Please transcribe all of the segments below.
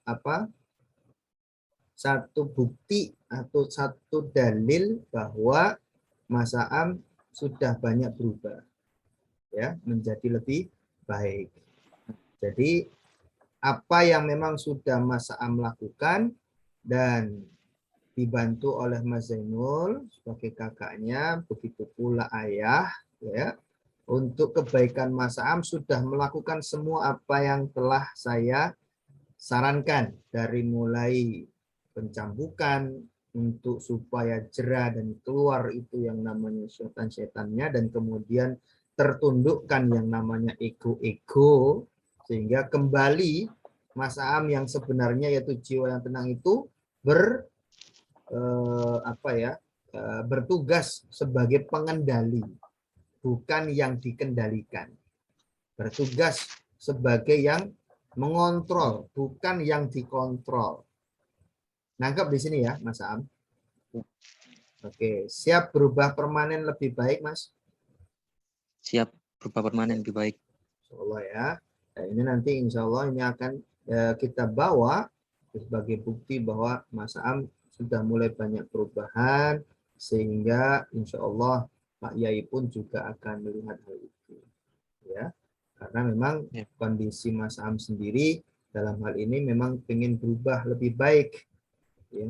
apa satu bukti atau satu dalil bahwa Mas Aam sudah banyak berubah ya menjadi lebih baik. Jadi apa yang memang sudah Mas Aam lakukan dan dibantu oleh Mas Zainul sebagai kakaknya, begitu pula ayah ya. Untuk kebaikan Mas Aam sudah melakukan semua apa yang telah saya sarankan, dari mulai pencambukan untuk supaya jerah dan keluar itu yang namanya setan-setannya, dan kemudian tertundukkan yang namanya ego-ego, sehingga kembali Mas Aam yang sebenarnya yaitu jiwa yang tenang itu bertugas sebagai pengendali, bukan yang dikendalikan. Bertugas sebagai yang mengontrol, bukan yang dikontrol. Nangkep di sini ya, Mas Am? Oke, siap berubah permanen lebih baik, Mas? Siap berubah permanen lebih baik. Insya Allah ya. Nah, ini nanti insya Allah ini akan kita bawa sebagai bukti bahwa Mas Am sudah mulai banyak perubahan, sehingga insya Allah Pak Yai pun juga akan melihat hal itu. Ya, karena memang kondisi Mas Am sendiri dalam hal ini memang ingin berubah lebih baik. Ya.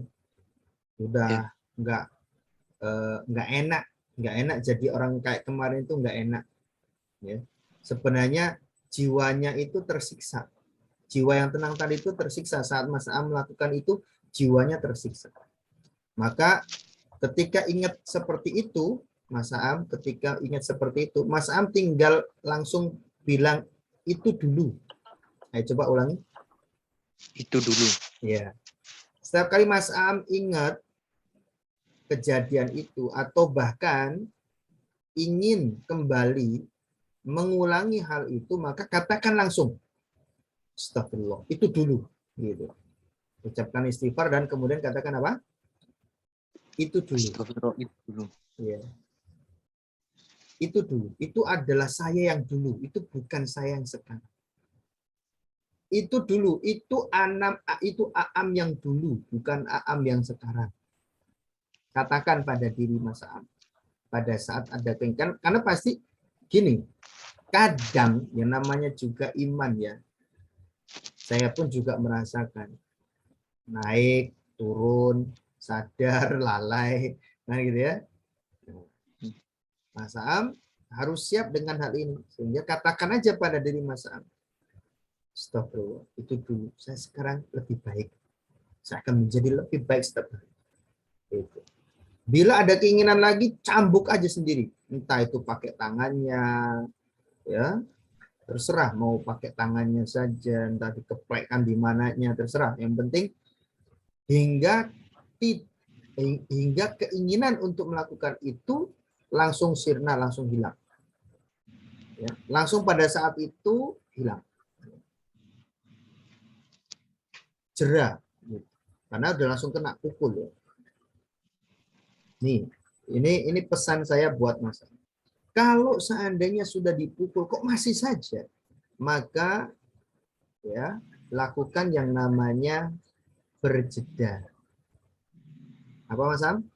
Udah nggak enak jadi orang kayak kemarin itu nggak enak. Ya. Sebenarnya jiwanya itu tersiksa. Jiwa yang tenang tadi itu tersiksa saat Mas Am melakukan itu, jiwanya tersiksa. Maka ketika ingat seperti itu, Mas Am, ketika ingat seperti itu, Mas Am tinggal langsung bilang itu dulu. Ayo coba ulangi. Itu dulu. Ya. Setiap kali Mas Am ingat kejadian itu atau bahkan ingin kembali mengulangi hal itu, maka katakan langsung astagfirullah, itu dulu gitu. Ucapkan istighfar dan kemudian katakan apa? Itu dulu. Astagfirullah, itu dulu. Ya. Itu dulu. Itu adalah saya yang dulu, itu bukan saya yang sekarang. Itu dulu, itu Aam yang dulu, bukan Aam yang sekarang. Katakan pada diri Mas Aam pada saat ada keinginan, karena pasti gini, kadang yang namanya juga iman ya, saya pun juga merasakan naik turun, sadar lalai, nah gitu ya. Mas Aam harus siap dengan hal ini, sehingga katakan aja pada diri Mas Aam, astagfirullah, itu dulu, saya sekarang lebih baik, saya akan menjadi lebih baik setiap hari. Itu. Bila ada keinginan lagi, cambuk aja sendiri, entah itu pakai tangannya, ya terserah, mau pakai tangannya saja, entah dikeplekkan di mananya, terserah. Yang penting hingga keinginan untuk melakukan itu langsung sirna, langsung hilang. Ya, langsung pada saat itu hilang. Jerah, karena udah langsung kena pukul ya. Nih, ini pesan saya buat Mas. Kalau seandainya sudah dipukul kok masih saja, maka ya lakukan yang namanya berjeda. Apa Mas Am?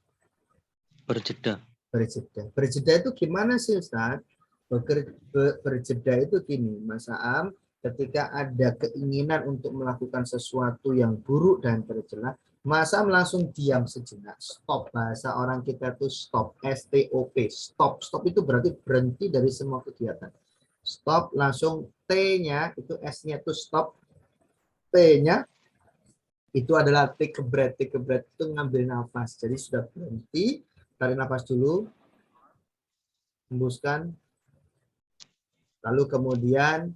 Berjeda. Berjeda. Berjeda itu gimana sih Ustaz? Berjeda itu gini, Mas Am, ketika ada keinginan untuk melakukan sesuatu yang buruk dan tercela, Mas Am langsung diam sejenak. Stop. Bahasa orang kita itu stop. STOP. Stop. Stop itu berarti berhenti dari semua kegiatan. Stop, langsung T-nya, itu S-nya itu stop. T-nya itu adalah take a breath. Take a breath itu ngambil nafas. Jadi sudah berhenti, tarik nafas dulu, hembuskan, lalu kemudian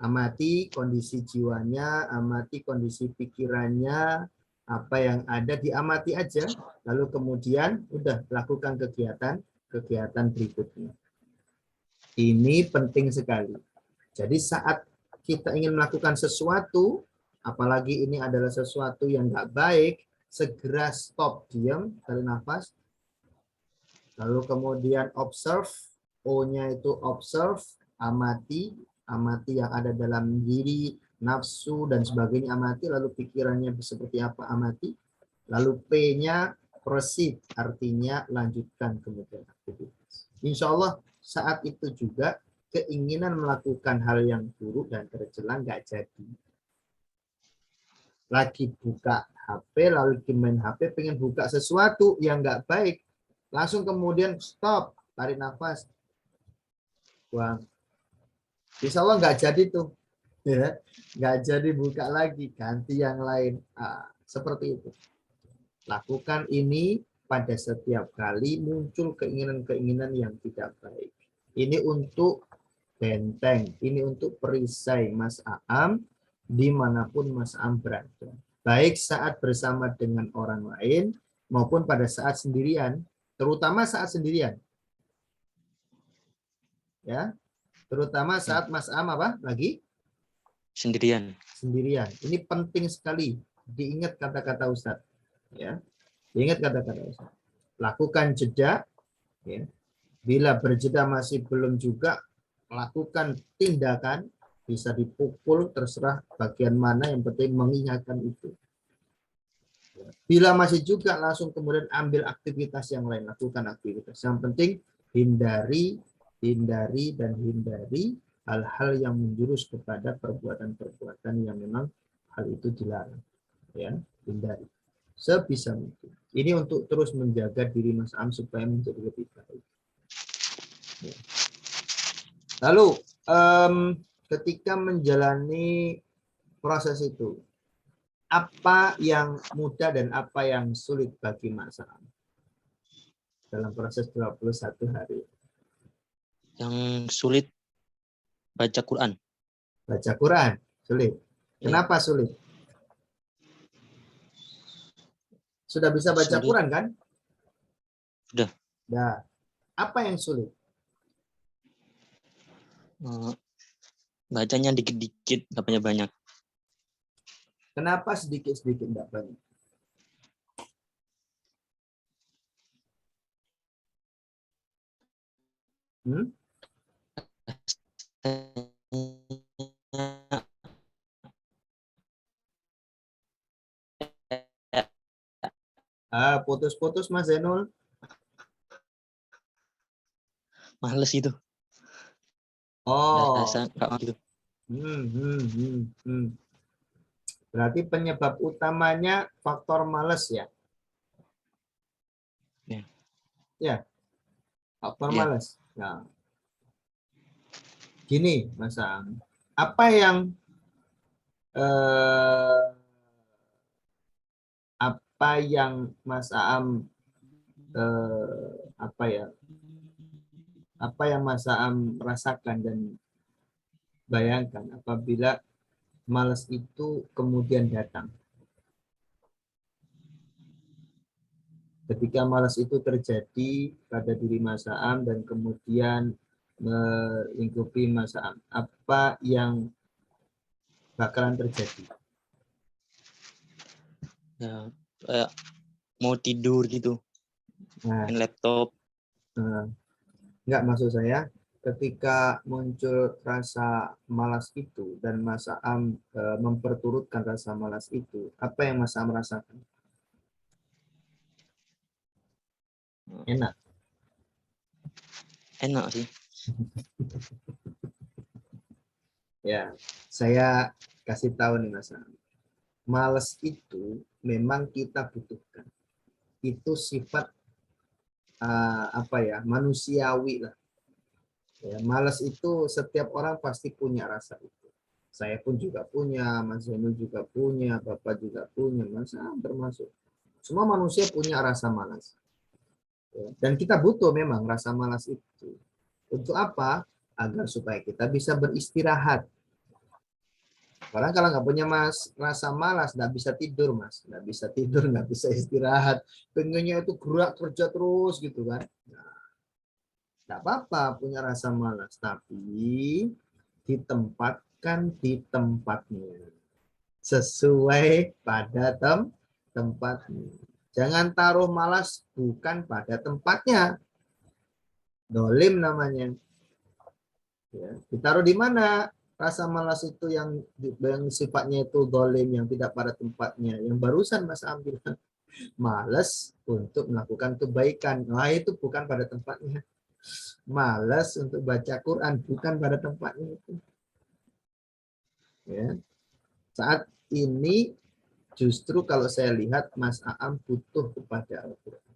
amati kondisi jiwanya, amati kondisi pikirannya, apa yang ada diamati aja, lalu kemudian udah lakukan kegiatan berikutnya. Ini penting sekali. Jadi saat kita ingin melakukan sesuatu, apalagi ini adalah sesuatu yang nggak baik, segera stop, diam, tarik nafas, lalu kemudian observe, O-nya itu observe, amati yang ada dalam diri, nafsu dan sebagainya amati, lalu pikirannya seperti apa amati, lalu P-nya proceed, artinya lanjutkan kemudian aktivitas. Insya Allah saat itu juga keinginan melakukan hal yang buruk dan tercela nggak jadi. Lagi buka HP, lalu main HP, pengen buka sesuatu yang nggak baik, langsung kemudian stop, tarik nafas, buang. Insya Allah nggak jadi tuh, ya, nggak jadi buka lagi, ganti yang lain. Seperti itu. Lakukan ini pada setiap kali muncul keinginan-keinginan yang tidak baik. Ini untuk benteng, ini untuk perisai Mas Aam dimanapun Mas Aam berada. Baik saat bersama dengan orang lain maupun pada saat sendirian, terutama saat sendirian. Ya, terutama saat Mas Aam apa? Lagi? Sendirian. Sendirian. Ini penting sekali diingat kata-kata Ustadz. Ya, diingat kata-kata Ustadz. Lakukan jeda. Ya. Bila berjeda masih belum juga, lakukan tindakan, bisa dipukul, terserah bagian mana, yang penting mengingatkan itu. Bila masih juga, langsung kemudian ambil aktivitas yang lain, lakukan aktivitas. Yang penting hindari hal-hal yang menjurus kepada perbuatan-perbuatan yang memang hal itu dilarang. Ya, hindari sebisa mungkin. Ini untuk terus menjaga diri Mas Am supaya menjadi lebih baik. Ya. Lalu ketika menjalani proses itu, apa yang mudah dan apa yang sulit bagi Mas Am dalam proses 21 hari? Yang sulit baca Quran. Baca Quran sulit. Kenapa sulit? Sudah bisa baca Sulit. Quran kan? Sudah. Nah, apa yang sulit? Bacanya dikit-dikit, nggak banyak-banyak. Kenapa sedikit-sedikit enggak banyak? Putus-putus Mas Zainul. Males itu. Oh. Rasa nggak mau gitu. Berarti penyebab utamanya faktor males ya? Ya. Ya, faktor Ya. males. Nah, gini Mas Am, apa yang Mas Am apa yang Mas Am rasakan dan bayangkan apabila malas itu kemudian datang? Ketika malas itu terjadi pada diri Mas Am dan kemudian melingkupi Mas Am, apa yang bakalan terjadi? Ya, kayak mau tidur gitu. Nah, Main laptop. enggak, maksud saya ketika muncul rasa malas itu dan Mas Am memperturutkan rasa malas itu, apa yang Mas Am rasakan? Enak. Enak sih. Ya, saya kasih tahu nih Mas Am. Malas itu memang kita butuhkan. Itu sifat manusiawi lah. Ya, malas itu setiap orang pasti punya rasa itu. Saya pun juga punya, Mas Zainul juga punya, Bapak juga punya, Mas Am termasuk. Semua manusia punya rasa malas. Ya, dan kita butuh memang rasa malas itu. Untuk apa? Agar supaya kita bisa beristirahat. Orang kalau nggak punya rasa malas, nggak bisa tidur Mas, nggak bisa tidur, nggak bisa istirahat. Pengennya itu gerak kerja terus gitu kan. Nah, nggak apa-apa punya rasa malas, tapi ditempatkan di tempatnya sesuai pada tempatnya. Jangan taruh malas bukan pada tempatnya. Dolim namanya. Ya, ditaruh di mana? rasa malas itu yang sifatnya itu dolim, yang tidak pada tempatnya, yang barusan Mas ambil malas untuk melakukan kebaikan, nah itu bukan pada tempatnya. Malas untuk baca Quran bukan pada tempatnya itu. Ya. Saat ini justru kalau saya lihat Mas Aam butuh kepada Al-Quran.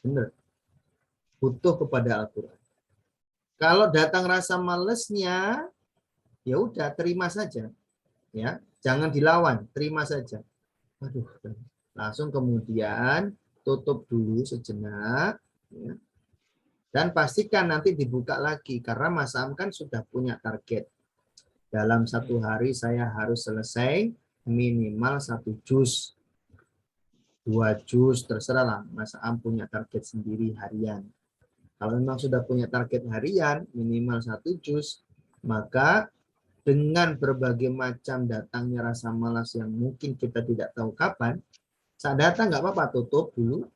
Benar. Butuh kepada Al-Quran. Kalau datang rasa malesnya, ya udah terima saja. Ya, jangan dilawan, terima saja. Aduh, langsung kemudian tutup dulu sejenak. Ya. Dan pastikan nanti dibuka lagi karena Mas Am kan sudah punya target. Dalam satu hari saya harus selesai minimal 1 juz, 2 juz, terserah lah. Mas Am punya target sendiri harian. Kalau memang sudah punya target harian minimal 1 juz, maka dengan berbagai macam datangnya rasa malas yang mungkin kita tidak tahu kapan, saat datang nggak apa-apa, tutup dulu,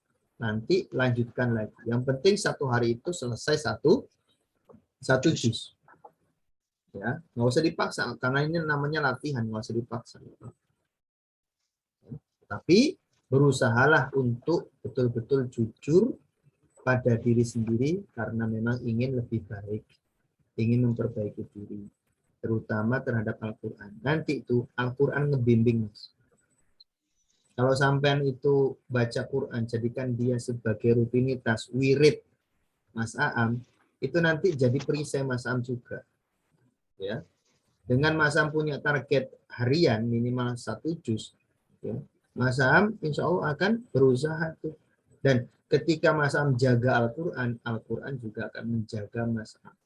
nanti lanjutkan lagi. Yang penting satu hari itu selesai satu juz. Ya, nggak usah dipaksa karena ini namanya latihan, nggak usah dipaksa. Tapi berusahalah untuk betul-betul jujur pada diri sendiri karena memang ingin lebih baik, ingin memperbaiki diri, terutama terhadap Al-Quran. Nanti itu Al-Quran ngebimbing, Mas. Kalau sampean itu baca Quran, jadikan dia sebagai rutinitas, wirid Mas Aam, itu nanti jadi perisai Mas Aam juga. Ya. Dengan Mas Aam punya target harian minimal 1 juz, ya, Mas Aam insya Allah akan berusaha tuh. Dan ketika Mas Aam jaga Al-Quran, Al-Quran juga akan menjaga Mas Aam.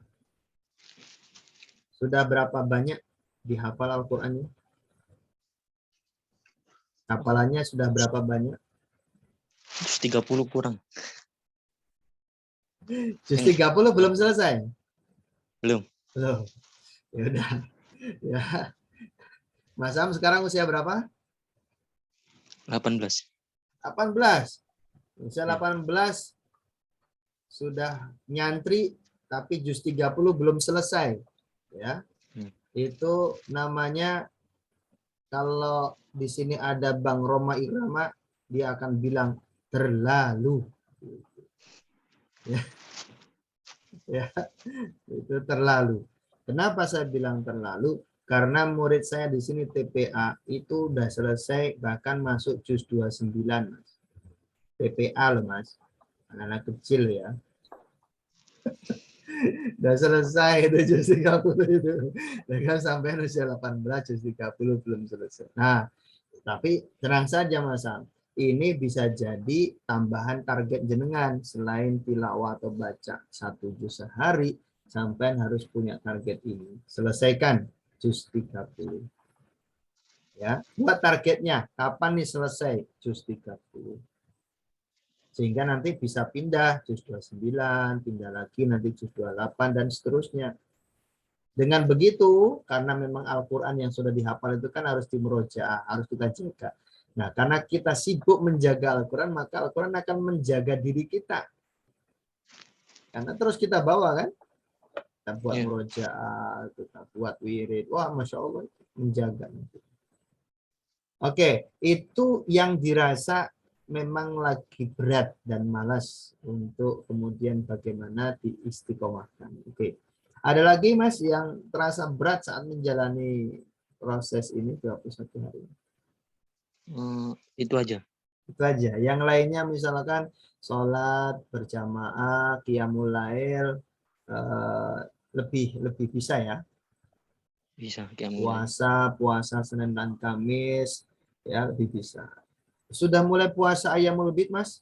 Sudah berapa banyak dihafal Al-Qurannya? Hafalannya sudah berapa banyak? 30 kurang. Juz 30 belum selesai? Belum. Belum. Ya udah. Ya. Mas Am sekarang usia berapa? 18. 18. Usia 18 sudah nyantri tapi juz 30 belum selesai. Ya. Itu namanya, kalau di sini ada Bang Roma Irama, dia akan bilang terlalu. Ya. Ya. Itu terlalu. Kenapa saya bilang terlalu? Karena murid saya di sini TPA itu udah selesai bahkan masuk juz 29, Mas. TPA loh, Mas. Anak-anak kecil ya. Udah selesai itu juz 30 itu. Dengan sampai usia 18 juz 30 belum selesai. Nah, tapi tenang saja Mas Am. Ini bisa jadi tambahan target jenengan selain tilawah atau baca 1 juz sehari, sampai harus punya target ini. Selesaikan juz 30. Ya, buat targetnya kapan nih selesai juz 30. Sehingga nanti bisa pindah juz 29, pindah lagi nanti juz 28 dan seterusnya. Dengan begitu, karena memang Al-Qur'an yang sudah dihafal itu kan harus dimurojaah, harus kita jaga. Nah, karena kita sibuk menjaga Al-Quran, maka Al-Quran akan menjaga diri kita. Karena terus kita bawa kan, kita buat murojaah, kita buat wirid. Wah, Masya Allah, menjaga. Oke, itu yang dirasa memang lagi berat dan malas untuk kemudian bagaimana diistiqomahkan. Oke. Ada lagi Mas yang terasa berat saat menjalani proses ini 21 hari? Itu aja. Itu aja. Yang lainnya misalkan sholat berjamaah, qiyamul lail, lebih bisa ya. Bisa qiyamul lail. Puasa Senin dan Kamis ya lebih bisa. Sudah mulai puasa Ayyamul Bid, Mas?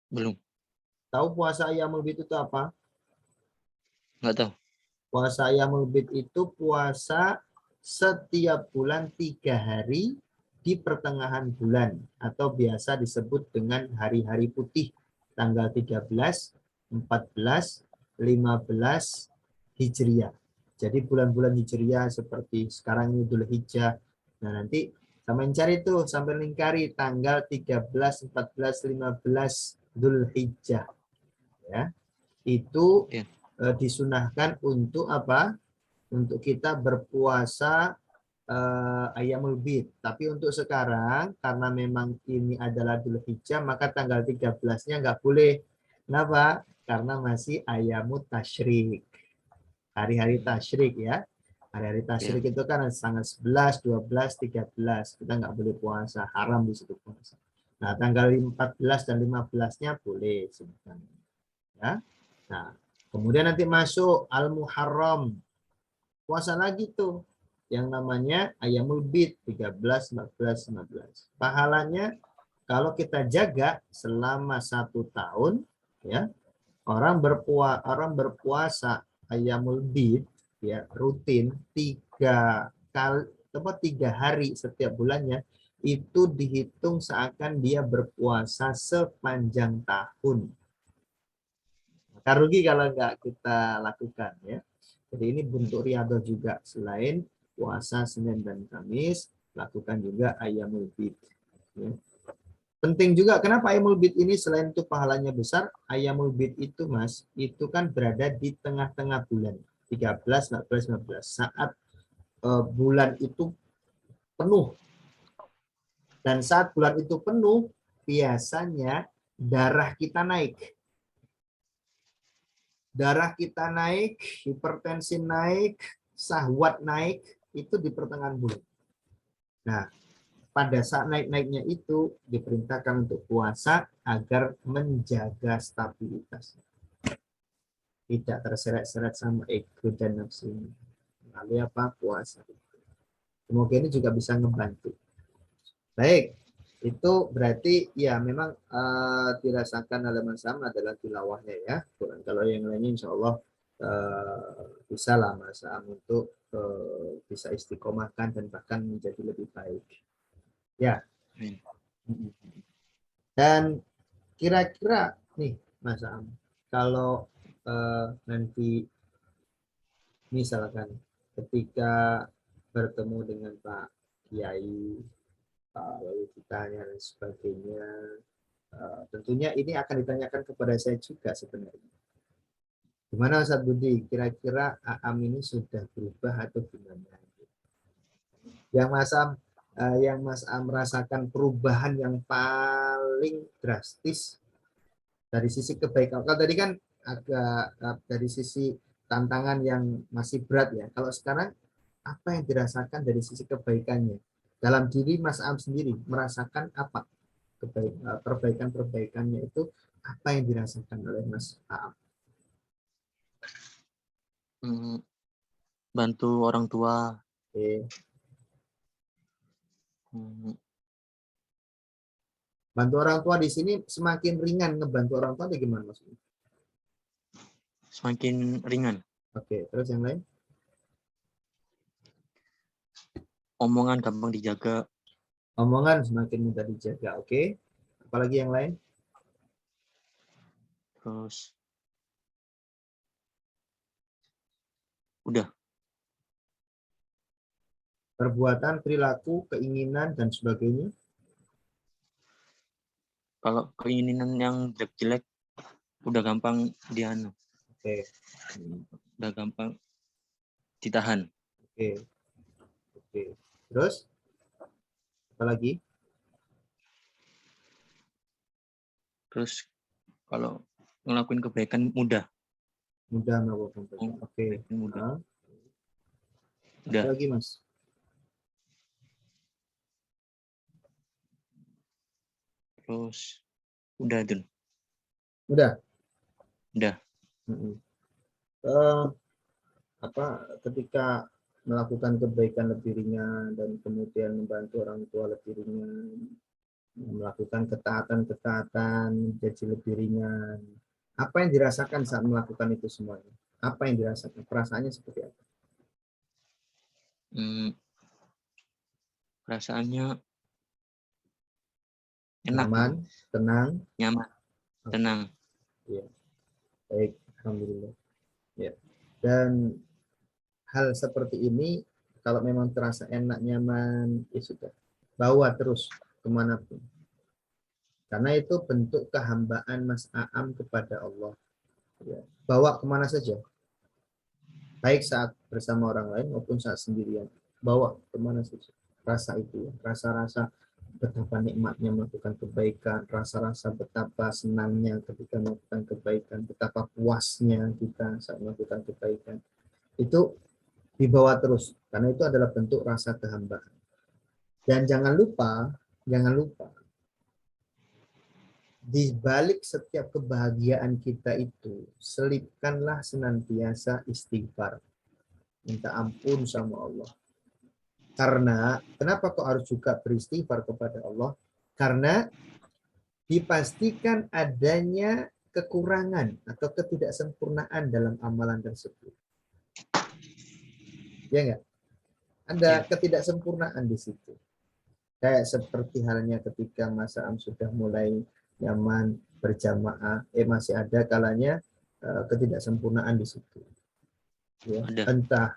Belum. Tahu puasa Ayyamul Bid itu apa? Nggak tahu. Puasa Ayyamul Bid itu puasa setiap bulan 3 hari di pertengahan bulan atau biasa disebut dengan hari-hari putih, tanggal 13, 14, 15 Hijriah. Jadi bulan-bulan Hijriah seperti sekarang ini Dzulhijjah. Nah, nanti sampai cari tuh sampai lingkari tanggal 13, 14, 15 Dzulhijjah. Ya. Itu disunahkan untuk apa? Untuk kita berpuasa Ayyamul Bid. Tapi untuk sekarang karena memang ini adalah Dzulhijjah maka tanggal 13-nya nggak boleh. Kenapa? Karena masih Ayyamut Tasyrik. Hari-hari tasyrik ya. Hari-hari tasyrik itu kan tanggal 11, 12, 13. Kita nggak boleh puasa, haram di situ puasa. Nah, tanggal 14 dan 15-nya boleh sebenarnya. Ya. Nah, kemudian nanti masuk Al-Muharram. Puasa lagi tuh yang namanya Ayyamul Bid 13, 14, 15. Pahalanya kalau kita jaga selama 1 tahun ya, orang berpuasa Ayyamul Bid ya rutin 3 hari setiap bulannya itu dihitung seakan dia berpuasa sepanjang tahun. Maka rugi kalau nggak kita lakukan ya. Jadi ini bentuk riyadhah juga. Selain puasa Senin dan Kamis, lakukan juga Ayyamul Bid. Ya. Penting juga, kenapa Ayyamul Bid ini selain itu pahalanya besar, Ayyamul Bid itu Mas, itu kan berada di tengah-tengah bulan. 13, 14, 15. Saat bulan itu penuh. Dan saat bulan itu penuh, biasanya darah kita naik. Darah kita naik, hipertensi naik, syahwat naik, itu di pertengahan bulan. Nah, pada saat naik-naiknya itu diperintahkan untuk puasa agar menjaga stabilitas. Tidak terseret-seret sama ego dan nafsu. Lalu apa? Puasa. Semoga ini juga bisa membantu. Baik, itu berarti ya memang dirasakan halaman sama adalah tilawahnya ya. Kalau yang lainnya insya Allah bisa lah Mas untuk bisa istiqomahkan dan bahkan menjadi lebih baik. Ya. Dan kira-kira nih Mas Am, kalau nanti misalkan ketika bertemu dengan Pak Kiai, lalu ditanya dan sebagainya, tentunya ini akan ditanyakan kepada saya juga sebenarnya. Gimana Ustaz Budi, kira-kira Aam ini sudah berubah atau gimana? Yang Mas Am merasakan perubahan yang paling drastis dari sisi kebaikan. Kalau tadi kan agak dari sisi tantangan yang masih berat ya. Kalau sekarang apa yang dirasakan dari sisi kebaikannya? Dalam diri Mas Am sendiri merasakan apa perbaikan-perbaikannya itu, apa yang dirasakan oleh Mas Am? Bantu orang tua. Oke. Bantu orang tua di sini semakin ringan ngebantu orang tua atau gimana maksudnya? Semakin ringan. Oke, terus yang lain? Omongan gampang dijaga. Omongan semakin mudah dijaga, oke. Apalagi yang lain? Terus udah. Perbuatan, perilaku, keinginan, dan sebagainya. Kalau keinginan yang jelek-jelek udah gampang dianu. Oke. Udah gampang ditahan. Oke. Oke. Terus? Apalagi? Terus kalau ngelakuin kebaikan mudah. Mudah melakukan kebaikan. Oke. Mudah. Apa lagi, Mas? Terus udah Dun. Udah. Udah. Ketika melakukan kebaikan lebih ringan dan kemudian membantu orang tua lebih ringan, melakukan ketaatan jadi lebih ringan. Apa yang dirasakan saat melakukan itu semuanya? Apa yang dirasakan? Perasaannya seperti apa? Perasaannya enak. Nyaman, tenang. Nyaman, tenang. Ya. Baik, alhamdulillah. Ya. Dan hal seperti ini kalau memang terasa enak, nyaman, ya sudah. Bawa terus kemanapun. Karena itu bentuk kehambaan Mas Aam kepada Allah. Ya. Bawa kemana saja, baik saat bersama orang lain maupun saat sendirian. Bawa kemana saja rasa itu, rasa-rasa betapa nikmatnya melakukan kebaikan, rasa-rasa betapa senangnya ketika melakukan kebaikan, betapa puasnya kita saat melakukan kebaikan. Itu dibawa terus, karena itu adalah bentuk rasa kehambaan. Dan jangan lupa, di balik setiap kebahagiaan kita itu, selipkanlah senantiasa istighfar. Minta ampun sama Allah. Karena, kenapa kok harus juga beristighfar kepada Allah? Karena dipastikan adanya kekurangan atau ketidaksempurnaan dalam amalan tersebut. Ya enggak? Ada ketidaksempurnaan di situ. Kayak seperti halnya ketika Mas Am sudah mulai nyaman berjamaah, masih ada kalanya ketidaksempurnaan di situ. Ya, entah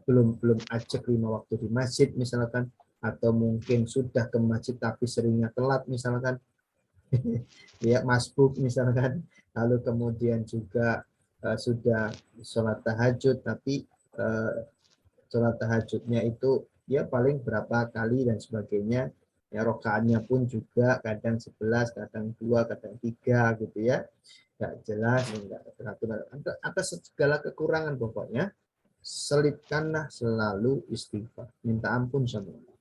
belum ajak 5 waktu di masjid misalkan, atau mungkin sudah ke masjid tapi seringnya telat misalkan, ya masbuk misalkan, lalu kemudian juga sudah sholat tahajud tapi sholat tahajudnya itu ya paling berapa kali dan sebagainya, ya rokaatnya pun juga kadang 11, kadang 2, kadang 3 gitu ya, nggak jelas, nggak teratur atas segala kekurangan. Pokoknya selipkanlah selalu istighfar, minta ampun sama Allah.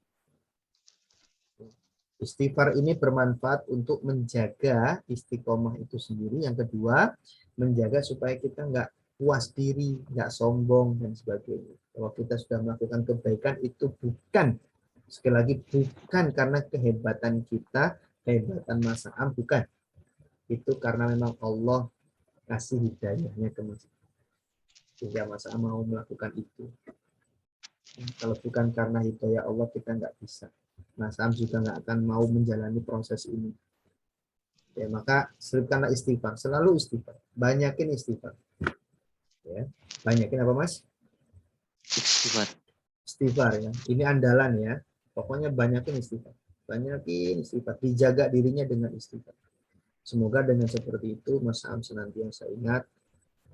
Istighfar ini bermanfaat untuk menjaga istiqomah itu sendiri. Yang kedua, menjaga supaya kita nggak puas diri, nggak sombong dan sebagainya. Kalau kita sudah melakukan kebaikan itu bukan, sekali lagi, bukan karena kehebatan kita, kehebatan Mas Am, bukan. Itu karena memang Allah kasih hidayahnya ke Mas Am, sehingga Mas Am mau melakukan itu. Kalau bukan karena hidayah Allah, kita nggak bisa. Mas Am juga nggak akan mau menjalani proses ini. Ya, maka selipkanlah istighfar, selalu istighfar, banyakin istighfar. Ya, banyakin apa Mas? Istighfar. Istighfar ya. Ini andalan ya. Pokoknya banyakin istighfar. Banyakin istighfar, dijaga dirinya dengan istighfar. Semoga dengan seperti itu Mas Am senantiasa ingat,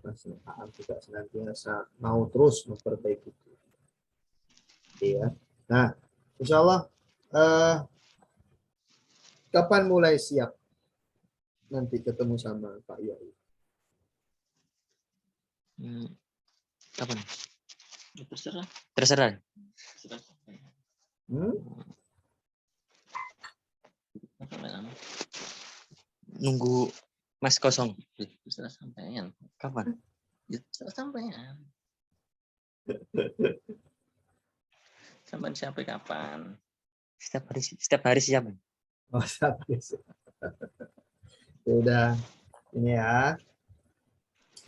Mas Am juga senantiasa mau terus memperbaiki itu. Ya. Nah, insya Allah kapan mulai siap nanti ketemu sama Pak Yai? Kapan? Terserah. Terserah. Nunggu Mas kosong. Terserah sampean. Kapan? Terserah sampean. Sampai sampai kapan? Setiap hari siap. Oh, sudah ini ya.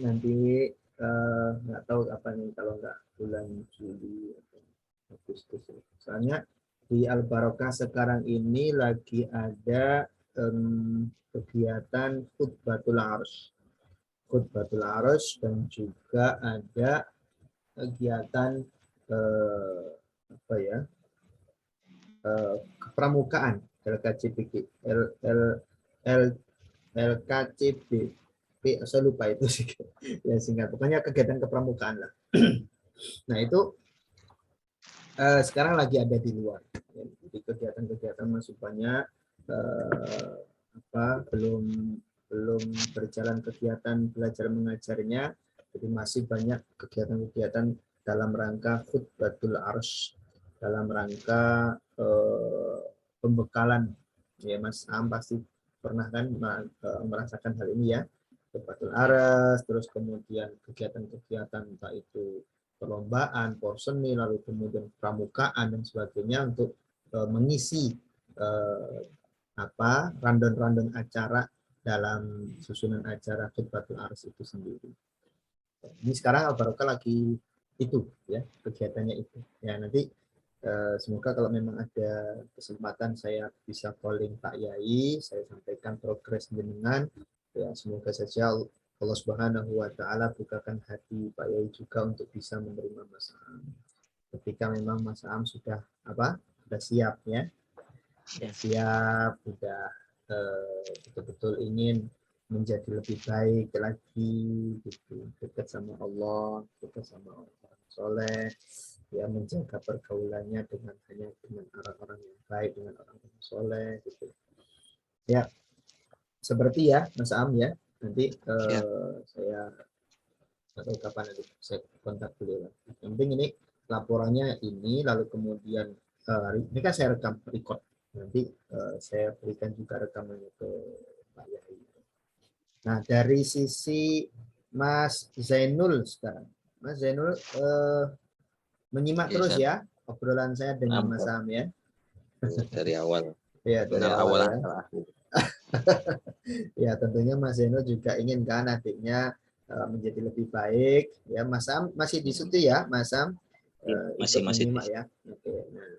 Nanti nggak tahu kapan nih, kalau nggak bulan Juli atau Agustus. Soalnya di Al Barokah sekarang ini lagi ada kegiatan Khutbatul Arsy. Khutbatul Arsy, dan juga ada kegiatan apa ya? Kepramukaan LKCPG LKCB, saya lupa itu sih ya, singkat, pokoknya kegiatan kepramukaan lah. Nah itu sekarang lagi ada di luar, jadi kegiatan-kegiatan masih banyak, belum berjalan kegiatan belajar mengajarnya, jadi masih banyak kegiatan-kegiatan dalam rangka Khutbatul Arsy, dalam rangka pembekalan. Ya Mas Am pasti pernah kan merasakan hal ini ya, Khutbatul Arsy, terus kemudian kegiatan-kegiatan entah itu perlombaan, porseni, lalu kemudian pramukaan dan sebagainya untuk mengisi random acara dalam susunan acara Khutbatul Arsy itu sendiri. Ini sekarang Al Barokah lagi itu ya, kegiatannya itu. Ya nanti semoga kalau memang ada kesempatan saya bisa calling Pak Yai, saya sampaikan progres jenengan. Ya semoga saja Allah Subhanahu wa taala bukakan hati Pak Yai juga untuk bisa menerima Mas Am. Ketika memang Mas Am sudah siap ya. Sudah siap, sudah betul-betul ingin menjadi lebih baik lagi gitu, dekat sama Allah, dekat sama orang soleh, ya menjaga pergaulannya hanya dengan orang-orang yang baik, dengan orang-orang soleh gitu. Ya, seperti ya Mas Am ya, nanti Ya, saya atau kapan nanti saya kontak beliau. Yang penting ini laporannya ini, lalu kemudian ini kan saya rekam record, nanti saya berikan juga rekamannya ke Pak Yai. Nah, dari sisi Mas Zainul sekarang. Mas Zainul menyimak ya terus Ustaz. ya obrolan saya dengan Mas Nampak Am ya. dari awal, Ya, dari kenal awal awal ya. sampai akhir. Ya, tentunya Mas Zainul juga ingin kan adiknya menjadi lebih baik. Ya, Mas Am masih di situ ya, Mas Am Ya, ikut masih di menyimak ya. Oke. Nah,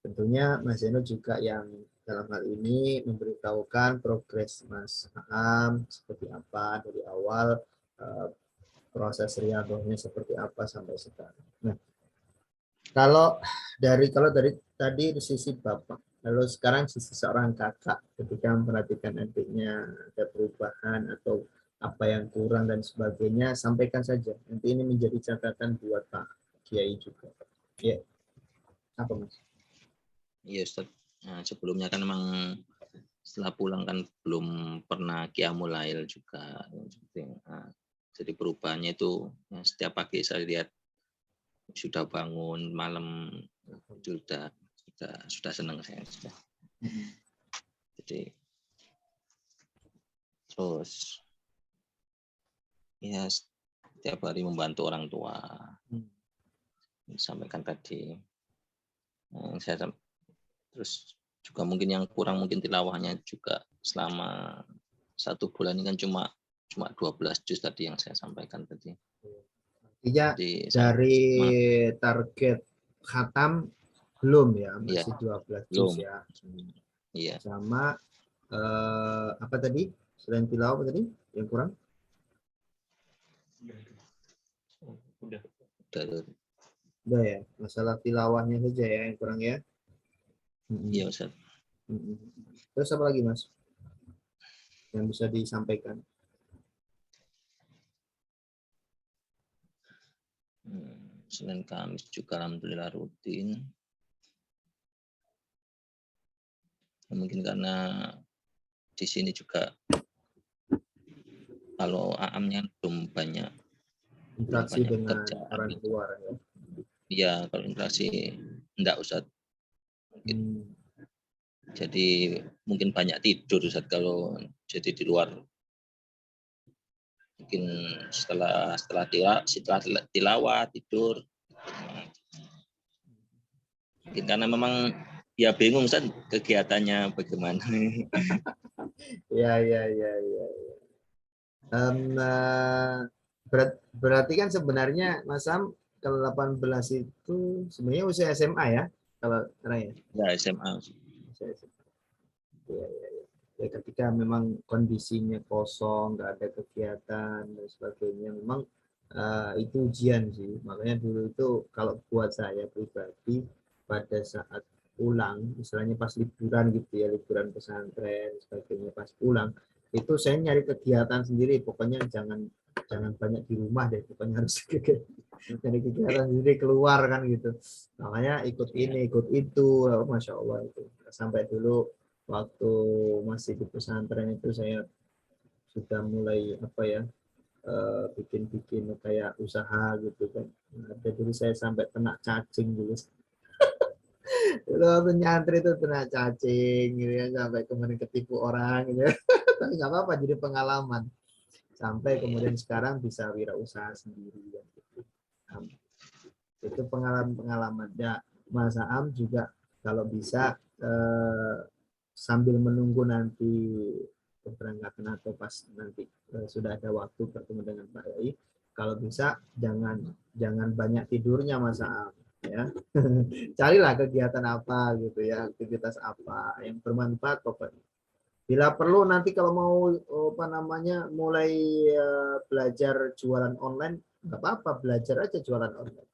tentunya Mas Zainul juga yang dalam hal ini memberitahukan progres Mas Am seperti apa dari awal, proses riadohnya seperti apa sampai sekarang. Nah, kalau dari tadi di sisi bapak, lalu sekarang sisi seorang kakak ketika memperhatikan adiknya ada perubahan atau apa yang kurang dan sebagainya, sampaikan saja. Nanti ini menjadi catatan buat Pak Kiai juga. Ya, apa Mas? Iya Ustaz. Nah, sebelumnya kan memang setelah pulang kan belum pernah qiyamul lail juga. Nah, jadi perubahannya itu ya, setiap pagi saya lihat sudah bangun malam, sudah senang saya sudah. Jadi terus ya setiap hari membantu orang tua, sampaikan tadi. Saya terus juga mungkin yang kurang mungkin tilawahnya juga selama 1 bulan ini kan cuma 12 juz tadi yang saya sampaikan tadi. Artinya Jadi dari semangat. target khatam belum ya, Iya, masih 12 juz belum. ya. Iya, Sama apa tadi? Selain tilawah apa tadi? Yang kurang? udah. Udah ya, masalah tilawahnya saja ya yang kurang ya. Iya, Ustaz. Terus apa lagi Mas yang bisa disampaikan? Senin Kamis juga alhamdulillah rutin. Mungkin karena di sini juga kalau AM-nya belum banyak Interaksi dengan pekerjaan orang gitu. luar ya. Iya, kalau interaksi enggak Ustaz. Mungkin. Jadi mungkin banyak tidur Ustaz kalau jadi di luar. Mungkin setelah tilawah tidur. Mungkin karena memang ya bingung Ustaz kegiatannya bagaimana. Ya, ya, ya, ya. Berarti kan sebenarnya Mas Sam kalau 18 itu sebenarnya usia SMA ya, kalau sekarang ya. Ya SMA. Usia SMA. Ya, ya, ya. Ya, ketika memang kondisinya kosong, nggak ada kegiatan dan sebagainya, memang itu ujian sih. Makanya dulu itu kalau buat saya pribadi pada saat pulang, misalnya pas liburan gitu ya, liburan pesantren, sebagainya pas pulang, itu saya nyari kegiatan sendiri. Pokoknya jangan jangan banyak di rumah deh, pokoknya harus nyari kegiatan sendiri keluar kan gitu. Makanya ikut Ya. ini, ikut itu, masya Allah itu. Sampai dulu waktu masih di pesantren itu saya sudah mulai apa ya, bikin-bikin kayak usaha gitu kan. Ada dulu saya sampai kena cacing dulu. Dulu waktu nyantri itu kena cacing gitu ya, sampai kemudian ketipu orang gitu ya. Tapi nggak apa-apa, jadi pengalaman. Sampai kemudian sekarang bisa wirausaha sendiri ya. Itu pengalaman-pengalaman. Ya, Mas Am juga kalau bisa sambil menunggu nanti keberangkatan atau pas nanti sudah ada waktu bertemu dengan Pak Yai, kalau bisa jangan jangan banyak tidurnya Mas Am ya. Carilah kegiatan apa gitu ya, aktivitas apa yang bermanfaat pokoknya. Bila perlu nanti kalau mau apa namanya mulai belajar jualan online, nggak apa-apa, belajar aja jualan online.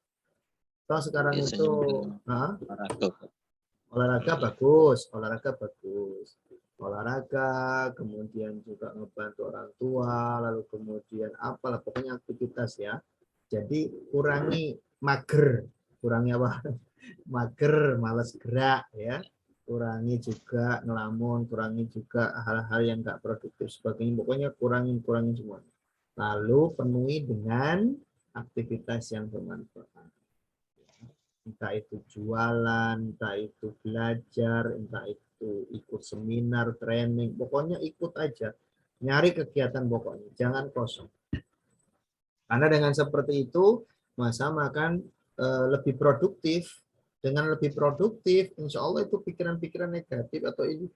Kalau sekarang Ya, itu olahraga. olahraga bagus, olahraga bagus. olahraga, kemudian juga ngebantu orang tua, lalu kemudian apalah pokoknya aktivitas ya. Jadi kurangi mager, kurangi apa? Mager, malas gerak ya. Kurangi juga ngelamun, kurangi juga hal-hal yang enggak produktif sebagainya. Pokoknya kurangin semua. Lalu penuhi dengan aktivitas yang bermanfaat. Entah itu jualan, entah itu belajar, entah itu ikut seminar, training, pokoknya ikut aja. Nyari kegiatan pokoknya, jangan kosong. Karena dengan seperti itu, masa akan lebih produktif. Dengan lebih produktif, insya Allah itu pikiran-pikiran negatif atau ini,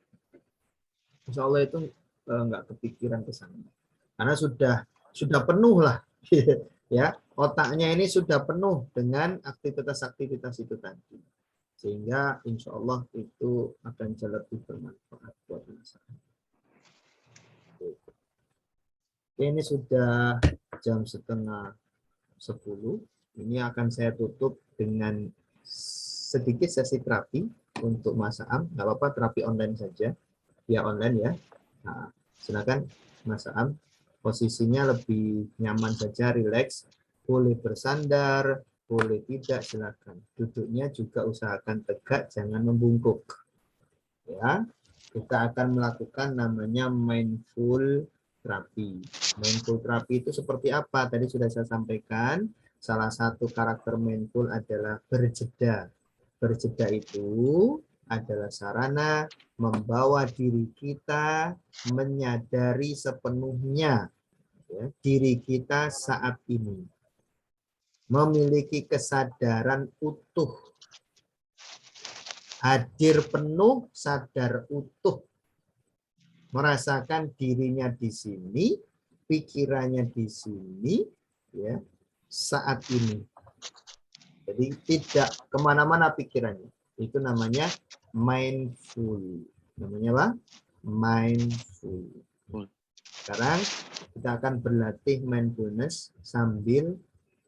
insya Allah itu nggak kepikiran ke sana. Karena sudah penuh lah, ya otaknya ini sudah penuh dengan aktivitas-aktivitas itu tadi. Sehingga insya Allah itu akan jauh lebih bermanfaat buat masyarakat. Ini sudah jam 9:30. Ini akan saya tutup dengan sedikit sesi terapi untuk Mas Am. Nggak apa-apa, terapi online saja, via online ya. Nah, silakan Mas Am. Posisinya lebih nyaman saja, rileks. Boleh bersandar, boleh tidak, silakan. Duduknya juga usahakan tegak, jangan membungkuk. Ya, kita akan melakukan namanya mindful terapi. Mindful terapi itu seperti apa? Tadi sudah saya sampaikan. Salah satu karakter mindful adalah berjeda. Berjeda itu adalah sarana membawa diri kita menyadari sepenuhnya ya, diri kita saat ini. Memiliki kesadaran utuh, hadir penuh, sadar utuh, merasakan dirinya di sini, pikirannya di sini, ya saat ini. Jadi tidak kemana-mana pikirannya. Itu namanya mindful. Namanya apa? Mindful. Sekarang kita akan berlatih mindfulness sambil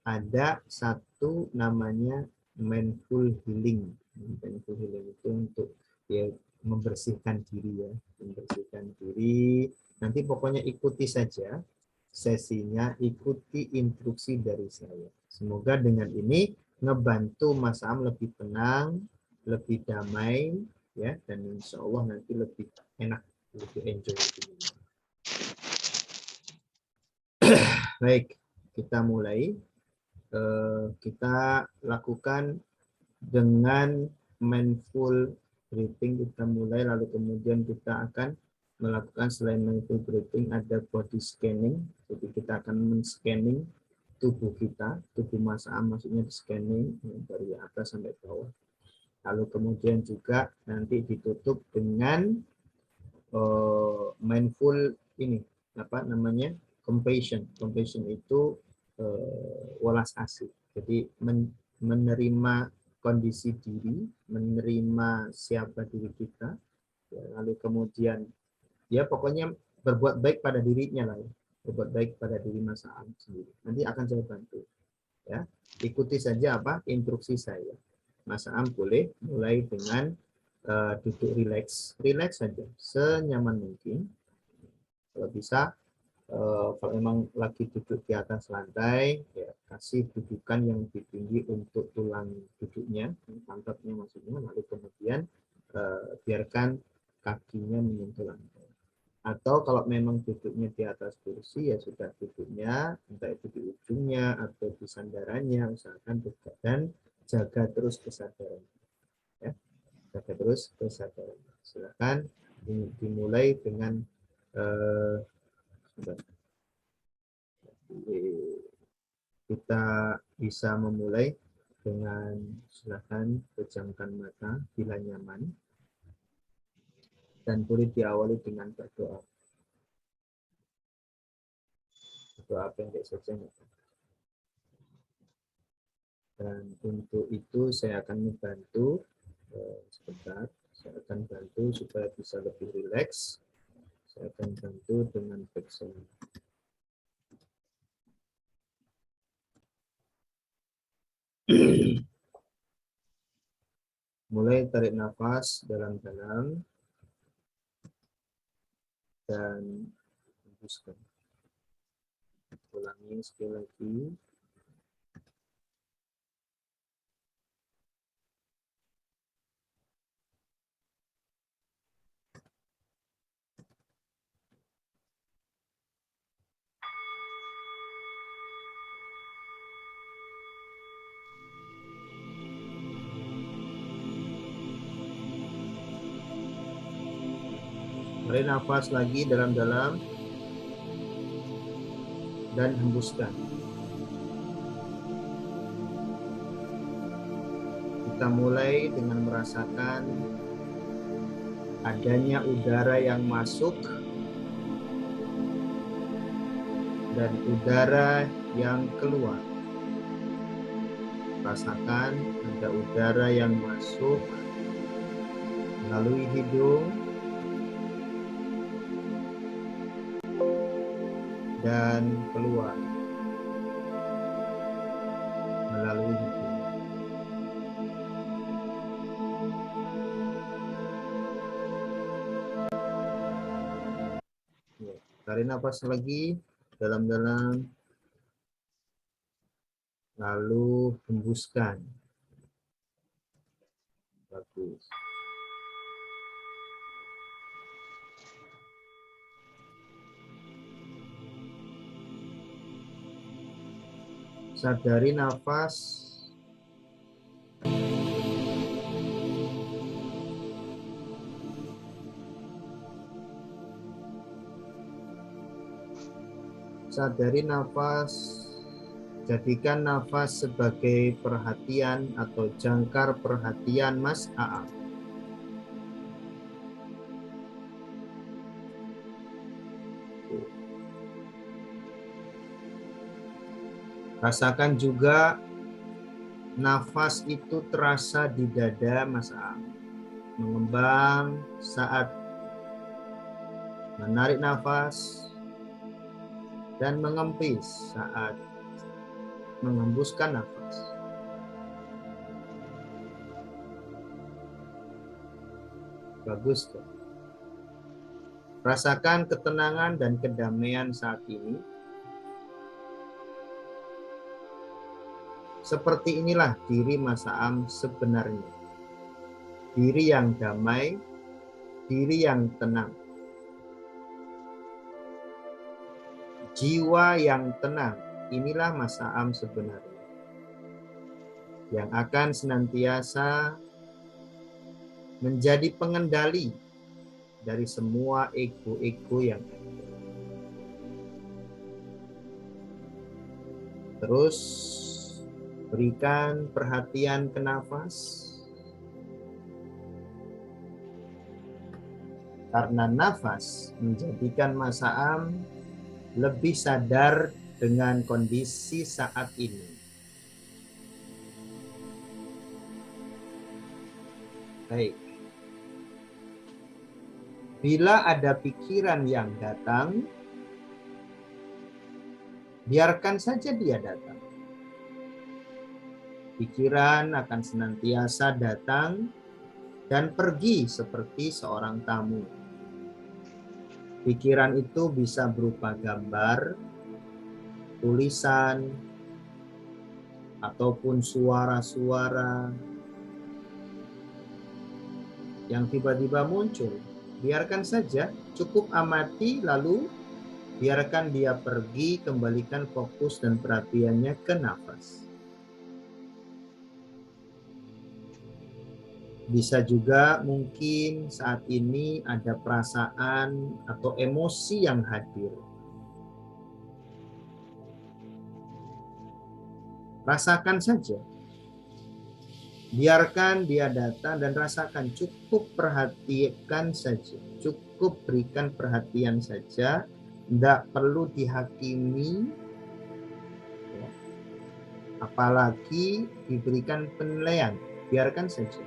ada satu namanya mindful healing. Mindful healing itu untuk ya membersihkan diri ya, membersihkan diri. Nanti pokoknya ikuti saja sesinya, ikuti instruksi dari saya. Semoga dengan ini ngebantu Mas Am lebih tenang, lebih damai ya, dan insya Allah nanti lebih enak, lebih enjoy. Baik, kita mulai. Kita lakukan dengan mindful breathing. Kita mulai, lalu kemudian kita akan melakukan selain mindful breathing ada body scanning. Jadi kita akan men-scanning tubuh kita, tubuh Mas Am maksudnya di scanning dari atas sampai bawah. Lalu kemudian juga nanti ditutup dengan mindful ini apa namanya, compassion. Compassion itu welas asih. Jadi menerima kondisi diri, menerima siapa diri kita, ya, lalu kemudian ya pokoknya berbuat baik pada dirinya lah ya. Berbuat baik pada diri Mas Am sendiri. Nanti akan saya bantu. Ya, ikuti saja apa instruksi saya. Mas Am boleh mulai dengan duduk rileks, rileks saja, senyaman mungkin. Kalau bisa, kalau memang lagi duduk di atas lantai, ya kasih dudukan yang lebih tinggi untuk tulang duduknya, pantatnya maksudnya, lalu kemudian biarkan kakinya menyentuh lantai. Atau kalau memang duduknya di atas kursi, ya sudah duduknya, entah itu di ujungnya atau di sandarannya, usahakan tegak dan jaga terus kesadaran. Ya, jaga terus kesadaran. Silakan dimulai dengan kita bisa memulai dengan silakan pejamkan mata bila nyaman dan boleh diawali dengan berdoa. Doa pendek saja. Dan untuk itu saya akan membantu sebentar. Saya akan bantu supaya bisa lebih rileks. Saya akan bantu dengan backsound. Mulai tarik nafas dalam-dalam. dan hembuskan. Ulangi sekali lagi. Tarik nafas lagi dalam-dalam dan hembuskan. Kita mulai dengan merasakan adanya udara yang masuk dan udara yang keluar. Rasakan ada udara yang masuk melalui hidung dan keluar melalui hidung. Tarik nafas lagi dalam-dalam, lalu hembuskan. Bagus. Sadari nafas. Sadari nafas. Jadikan nafas sebagai perhatian atau jangkar perhatian Mas Aam. Rasakan juga nafas itu terasa di dada Mas Aam. Mengembang saat menarik nafas dan mengempis saat mengembuskan nafas. Bagus tuh. Rasakan ketenangan dan kedamaian saat ini. Seperti inilah diri Mas Aam sebenarnya. Diri yang damai, diri yang tenang. Jiwa yang tenang, inilah Mas Aam sebenarnya. Yang akan senantiasa menjadi pengendali dari semua ego-ego yang ada. Terus berikan perhatian ke nafas. Karena nafas menjadikan Mas Aam lebih sadar dengan kondisi saat ini. Baik. Bila ada pikiran yang datang, biarkan saja dia datang. Pikiran akan senantiasa datang dan pergi seperti seorang tamu. Pikiran itu bisa berupa gambar, tulisan, ataupun suara-suara yang tiba-tiba muncul. Biarkan saja, cukup amati lalu biarkan dia pergi, kembalikan fokus dan perhatiannya ke nafas. Bisa juga mungkin saat ini ada perasaan atau emosi yang hadir. Rasakan saja. Biarkan dia datang dan rasakan, cukup perhatikan saja. Cukup berikan perhatian saja. Tidak perlu dihakimi. Apalagi diberikan penilaian. Biarkan saja.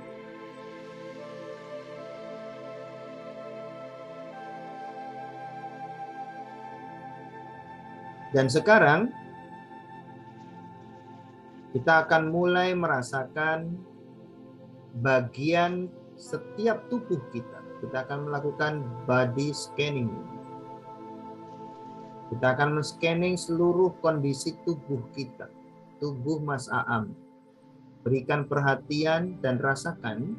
Dan sekarang kita akan mulai merasakan bagian setiap tubuh kita. Kita akan melakukan body scanning. Kita akan men-scanning seluruh kondisi tubuh kita, tubuh Mas Aam. Berikan perhatian dan rasakan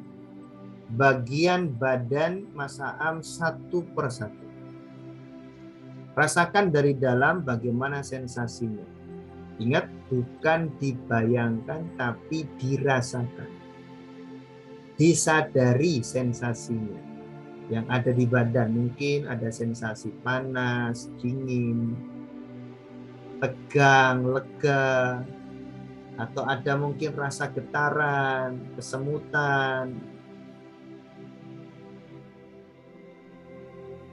bagian badan Mas Aam satu persatu. Rasakan dari dalam bagaimana sensasinya. Ingat, bukan dibayangkan tapi dirasakan. Disadari sensasinya yang ada di badan. Mungkin ada sensasi panas, dingin, tegang, lega, atau ada mungkin rasa getaran, kesemutan,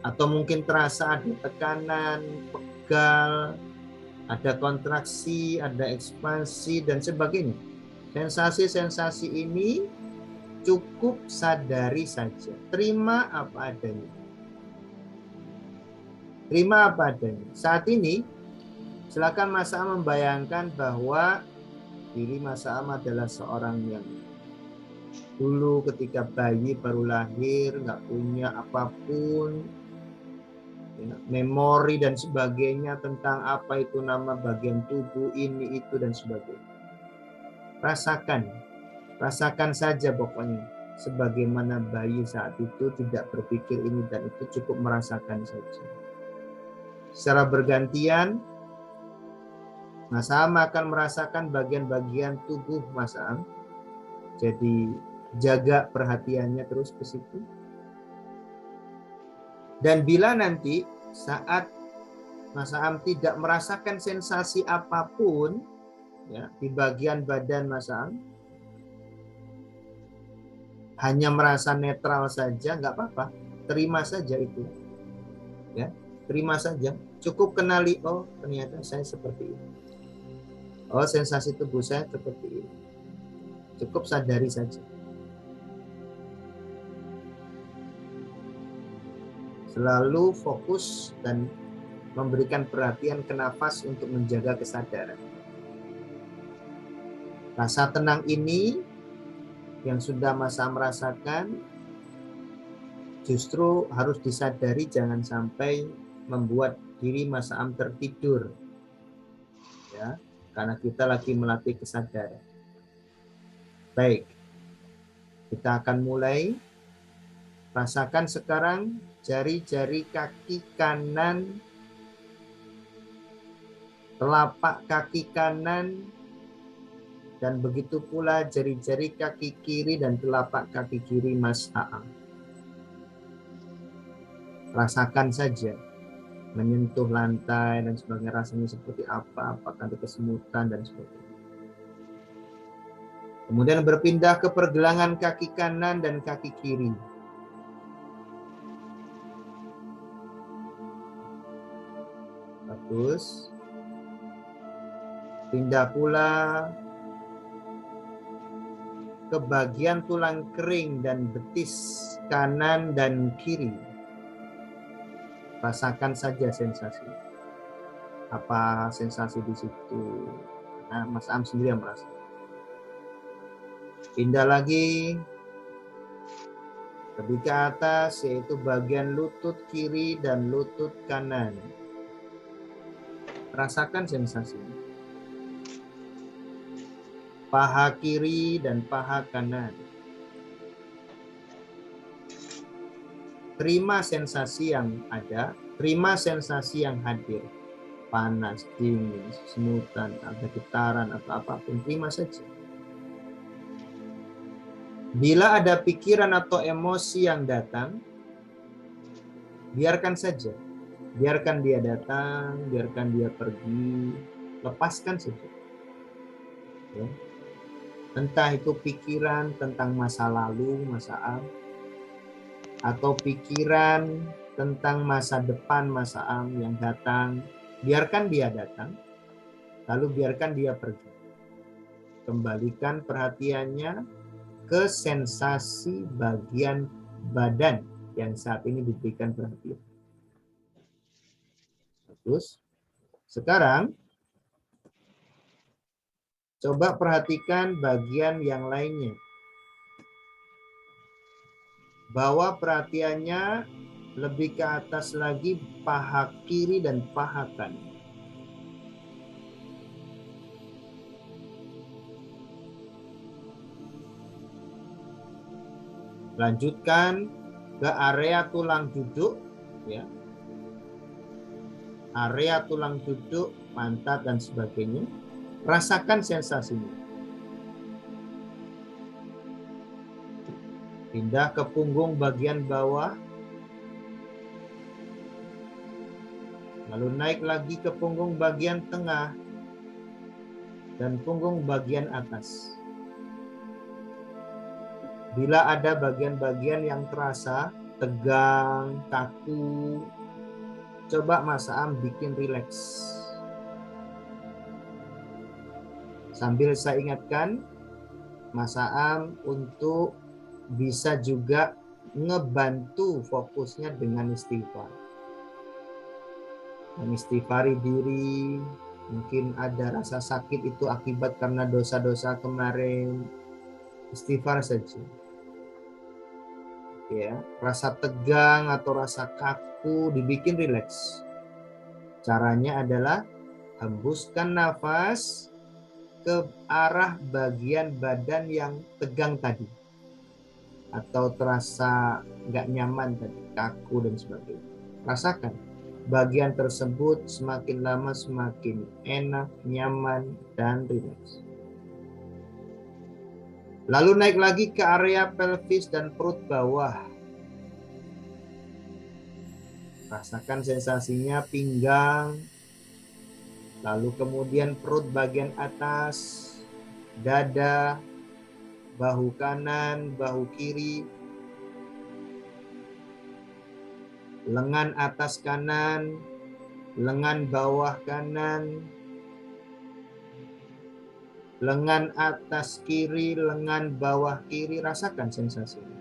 atau mungkin terasa ada tekanan, pegal, ada kontraksi, ada ekspansi, dan sebagainya. Sensasi-sensasi ini cukup sadari saja. Terima apa adanya. Terima apa adanya. Saat ini, silakan Mas Aam membayangkan bahwa diri Mas Aam adalah seorang yang dulu ketika bayi baru lahir, nggak punya apapun, ya, memori dan sebagainya tentang apa itu nama bagian tubuh, ini, itu, dan sebagainya. Rasakan saja pokoknya. Sebagaimana bayi saat itu tidak berpikir ini dan itu, cukup merasakan saja. Secara bergantian, Mas Aam akan merasakan bagian-bagian tubuh Mas Aam. Jadi jaga perhatiannya terus ke situ. Dan bila nanti saat Mas Aam tidak merasakan sensasi apapun ya, di bagian badan Mas Aam, hanya merasa netral saja, nggak apa-apa, terima saja itu, ya, terima saja. Cukup kenali, oh ternyata saya seperti ini, oh sensasi tubuh saya seperti ini. Cukup sadari saja. Selalu fokus dan memberikan perhatian ke nafas untuk menjaga kesadaran. Rasa tenang ini yang sudah Mas Aam merasakan justru harus disadari, jangan sampai membuat diri Mas Aam tertidur. Ya, karena kita lagi melatih kesadaran. Baik. Kita akan mulai. Rasakan sekarang jari-jari kaki kanan, telapak kaki kanan, dan begitu pula jari-jari kaki kiri dan telapak kaki kiri Mas Aam. Rasakan saja, menyentuh lantai dan sebagainya, rasanya seperti apa, apakah ada kesemutan dan sebagainya. Kemudian berpindah ke pergelangan kaki kanan dan kaki kiri. Bagus. Pindah pula ke bagian tulang kering dan betis kanan dan kiri. Rasakan saja sensasi. Apa sensasi di situ? Nah, Mas Aam sendiri yang merasa. Pindah lagi lebih ke atas, yaitu bagian lutut kiri dan lutut kanan. Rasakan sensasi. Paha kiri dan paha kanan. Terima sensasi yang ada, terima sensasi yang hadir. Panas, dingin, semutan, ada getaran atau apapun, terima saja. Bila ada pikiran atau emosi yang datang, biarkan saja. Biarkan dia datang, biarkan dia pergi, lepaskan saja. Ya. Entah itu pikiran tentang masa lalu, Mas Aam, atau pikiran tentang masa depan Mas Aam yang datang, biarkan dia datang, lalu biarkan dia pergi. Kembalikan perhatiannya ke sensasi bagian badan yang saat ini diberikan perhatian. Bagus. Sekarang coba perhatikan bagian yang lainnya. Bawa perhatiannya lebih ke atas lagi paha kiri dan paha kanan. Lanjutkan ke area tulang duduk, ya. Area tulang duduk, pantat dan sebagainya. Rasakan sensasinya. Pindah ke punggung bagian bawah. Lalu naik lagi ke punggung bagian tengah dan punggung bagian atas. Bila ada bagian-bagian yang terasa tegang, kaku, coba Mas Am bikin rileks. Sambil saya ingatkan Mas Am untuk bisa juga ngebantu fokusnya dengan istighfar. Mengistighfari diri, mungkin ada rasa sakit itu akibat karena dosa-dosa kemarin, istighfar saja. Ya, rasa tegang atau rasa kaku dibikin rileks. Caranya adalah hembuskan nafas ke arah bagian badan yang tegang tadi, atau terasa nggak nyaman tadi, kaku dan sebagainya. Rasakan bagian tersebut semakin lama semakin enak, nyaman, dan rileks. Lalu naik lagi ke area pelvis dan perut bawah. Rasakan sensasinya pinggang, lalu kemudian perut bagian atas, dada, bahu kanan, bahu kiri, lengan atas kanan, lengan bawah kanan, lengan atas kiri, lengan bawah kiri. Rasakan sensasinya.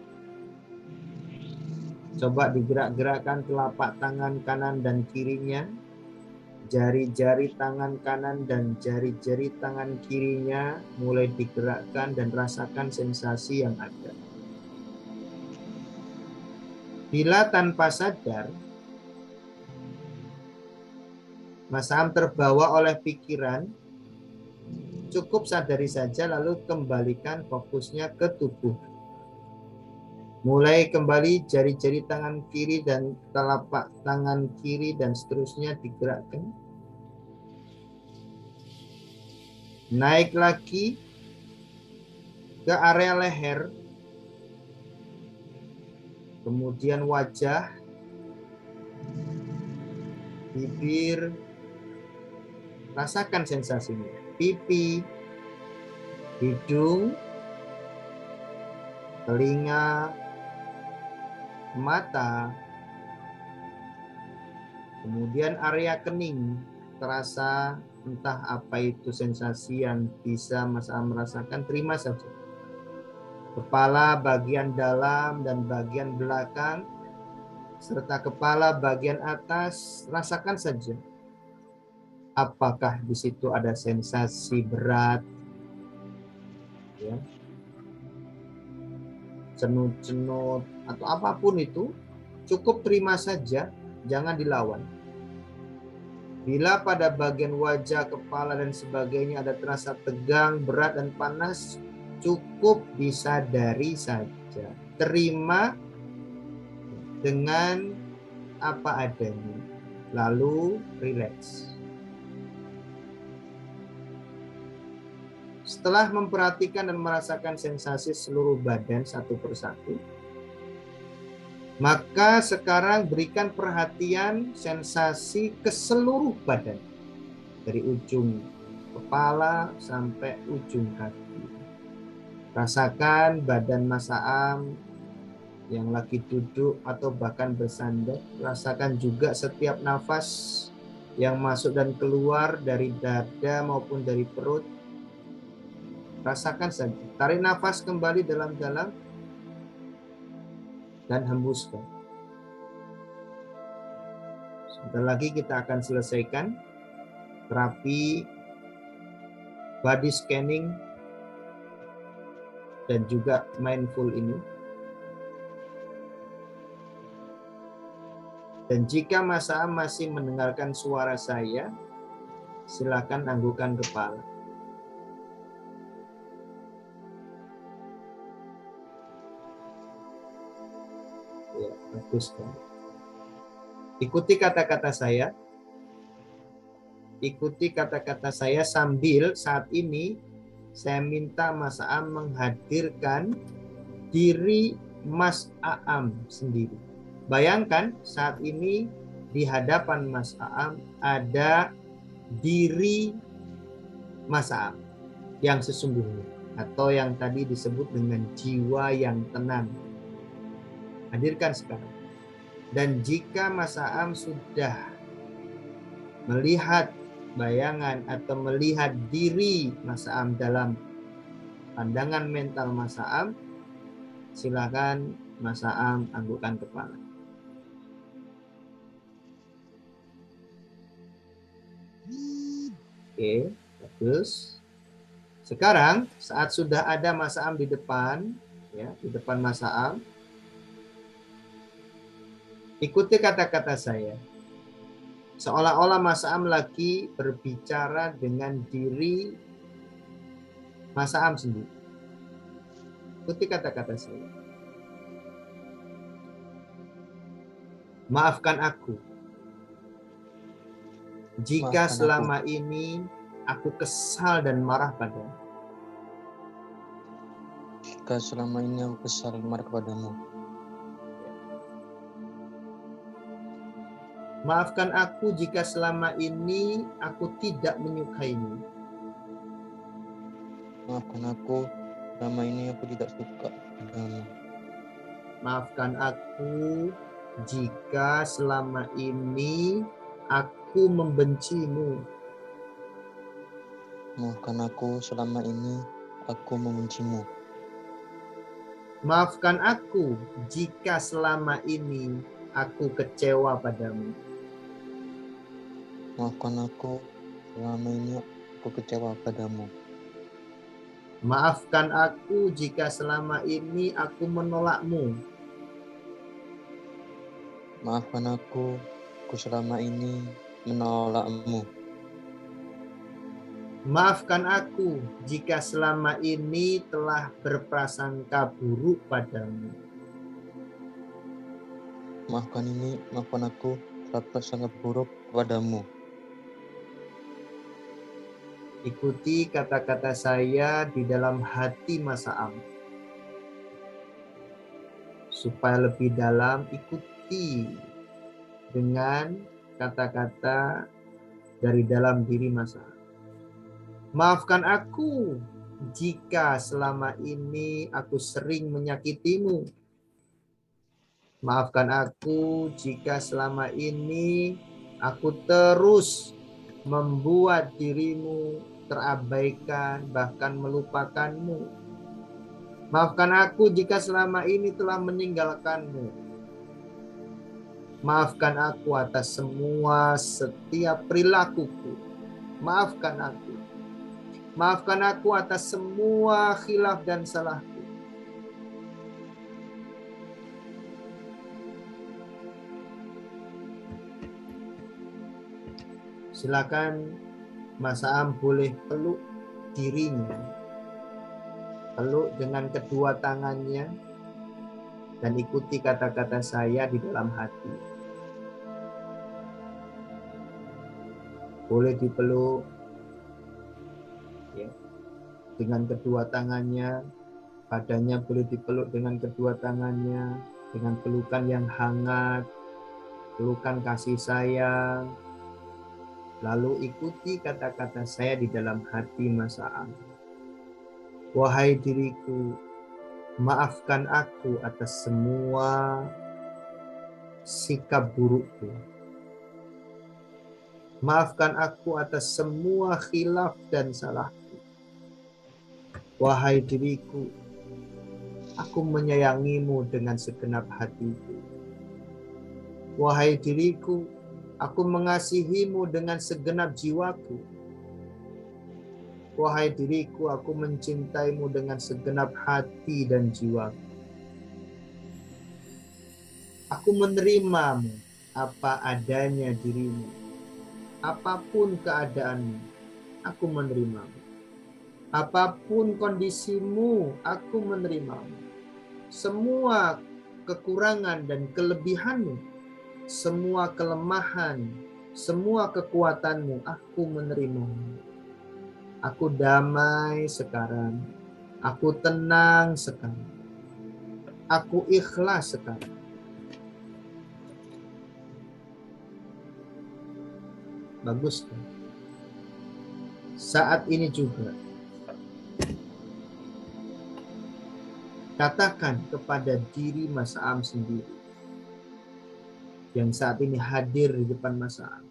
Coba digerak-gerakkan telapak tangan kanan dan kirinya, jari-jari tangan kanan dan jari-jari tangan kirinya mulai digerakkan dan rasakan sensasi yang ada. Bila tanpa sadar Mas Ham terbawa oleh pikiran, cukup sadari saja lalu kembalikan fokusnya ke tubuh. Mulai kembali jari-jari tangan kiri dan telapak tangan kiri dan seterusnya digerakkan. Naik lagi ke area leher, kemudian wajah, bibir, rasakan sensasinya. Pipi, hidung, telinga, mata, kemudian area kening, terasa entah apa itu sensasi yang bisa Mas Am merasakan, terima saja. Kepala bagian dalam dan bagian belakang, serta kepala bagian atas, rasakan saja. Apakah di situ ada sensasi berat, ya, cenut-cenut, atau apapun itu, cukup terima saja, jangan dilawan. Bila pada bagian wajah, kepala, dan sebagainya ada terasa tegang, berat, dan panas, cukup disadari saja. Terima dengan apa adanya. Lalu rileks. Setelah memperhatikan dan merasakan sensasi seluruh badan satu persatu, maka sekarang berikan perhatian sensasi ke seluruh badan. Dari ujung kepala sampai ujung kaki. Rasakan badan Mas Am yang lagi duduk atau bahkan bersandar. Rasakan juga setiap nafas yang masuk dan keluar dari dada maupun dari perut. Rasakan saja. Tarik nafas kembali dalam-dalam dan hembuskan. Sebentar lagi kita akan selesaikan terapi body scanning dan juga mindful ini. Dan jika Mas Am masih mendengarkan suara saya, silakan anggukkan kepala. Ya, bagus kan? Ikuti kata-kata saya. Ikuti kata-kata saya sambil saat ini saya minta Mas Am menghadirkan diri Mas Aam sendiri. Bayangkan saat ini di hadapan Mas Aam ada diri Mas Aam yang sesungguhnya atau yang tadi disebut dengan jiwa yang tenang. Hadirkan sekarang. Dan jika Mas Aam sudah melihat bayangan atau melihat diri Mas Aam dalam pandangan mental Mas Aam, silakan Mas Aam anggukkan kepala. Oke, bagus. Sekarang saat sudah ada Mas Aam di depan, ya, di depan Mas Aam, ikuti kata-kata saya. Seolah-olah Mas Aam lagi berbicara dengan diri Mas Aam sendiri. Ikuti kata-kata saya. Maafkan aku jika selama ini aku kesal dan marah padamu. Jika selama ini aku kesal dan marah padamu. Maafkan aku jika selama ini aku tidak menyukaimu. Maafkan aku, selama ini aku tidak suka padamu. Maafkan aku jika selama ini aku membencimu. Maafkan aku, selama ini aku membencimu. Maafkan aku jika selama ini aku kecewa padamu. Maafkan aku, selama ini aku kecewa padamu. Maafkan aku jika selama ini aku menolakmu. Maafkan aku selama ini menolakmu. Maafkan aku jika selama ini telah berprasangka buruk padamu. Maafkan aku telah berprasangka buruk padamu. Ikuti kata-kata saya di dalam hati Mas Aam. Supaya lebih dalam, ikuti dengan kata-kata dari dalam diri Mas Aam. Maafkan aku jika selama ini aku sering menyakitimu. Maafkan aku jika selama ini aku terus membuat dirimu terabaikan, bahkan melupakanmu. Maafkan aku jika selama ini telah meninggalkanmu. Maafkan aku atas semua setiap perilakuku. Maafkan aku. Maafkan aku atas semua khilaf dan salahku. Silakan Mas Aam boleh peluk dirinya. Peluk dengan kedua tangannya dan ikuti kata-kata saya di dalam hati. Boleh dipeluk ya, dengan kedua tangannya, badannya boleh dipeluk dengan kedua tangannya, dengan pelukan yang hangat, pelukan kasih sayang. Lalu ikuti kata-kata saya di dalam hati Mas Aam. Wahai diriku, maafkan aku atas semua sikap burukku. Maafkan aku atas semua khilaf dan salahku. Wahai diriku, aku menyayangimu dengan segenap hatiku. Wahai diriku, aku mengasihimu dengan segenap jiwaku. Wahai diriku, aku mencintaimu dengan segenap hati dan jiwaku. Aku menerimamu apa adanya dirimu. Apapun keadaanmu, aku menerimamu. Apapun kondisimu, aku menerimamu. Semua kekurangan dan kelebihanmu, semua kelemahan, semua kekuatanmu, aku menerimamu. Aku damai sekarang. Aku tenang sekarang. Aku ikhlas sekarang. Bagus kan? Saat ini juga katakan kepada diri Mas Am sendiri yang saat ini hadir di depan Mas Am.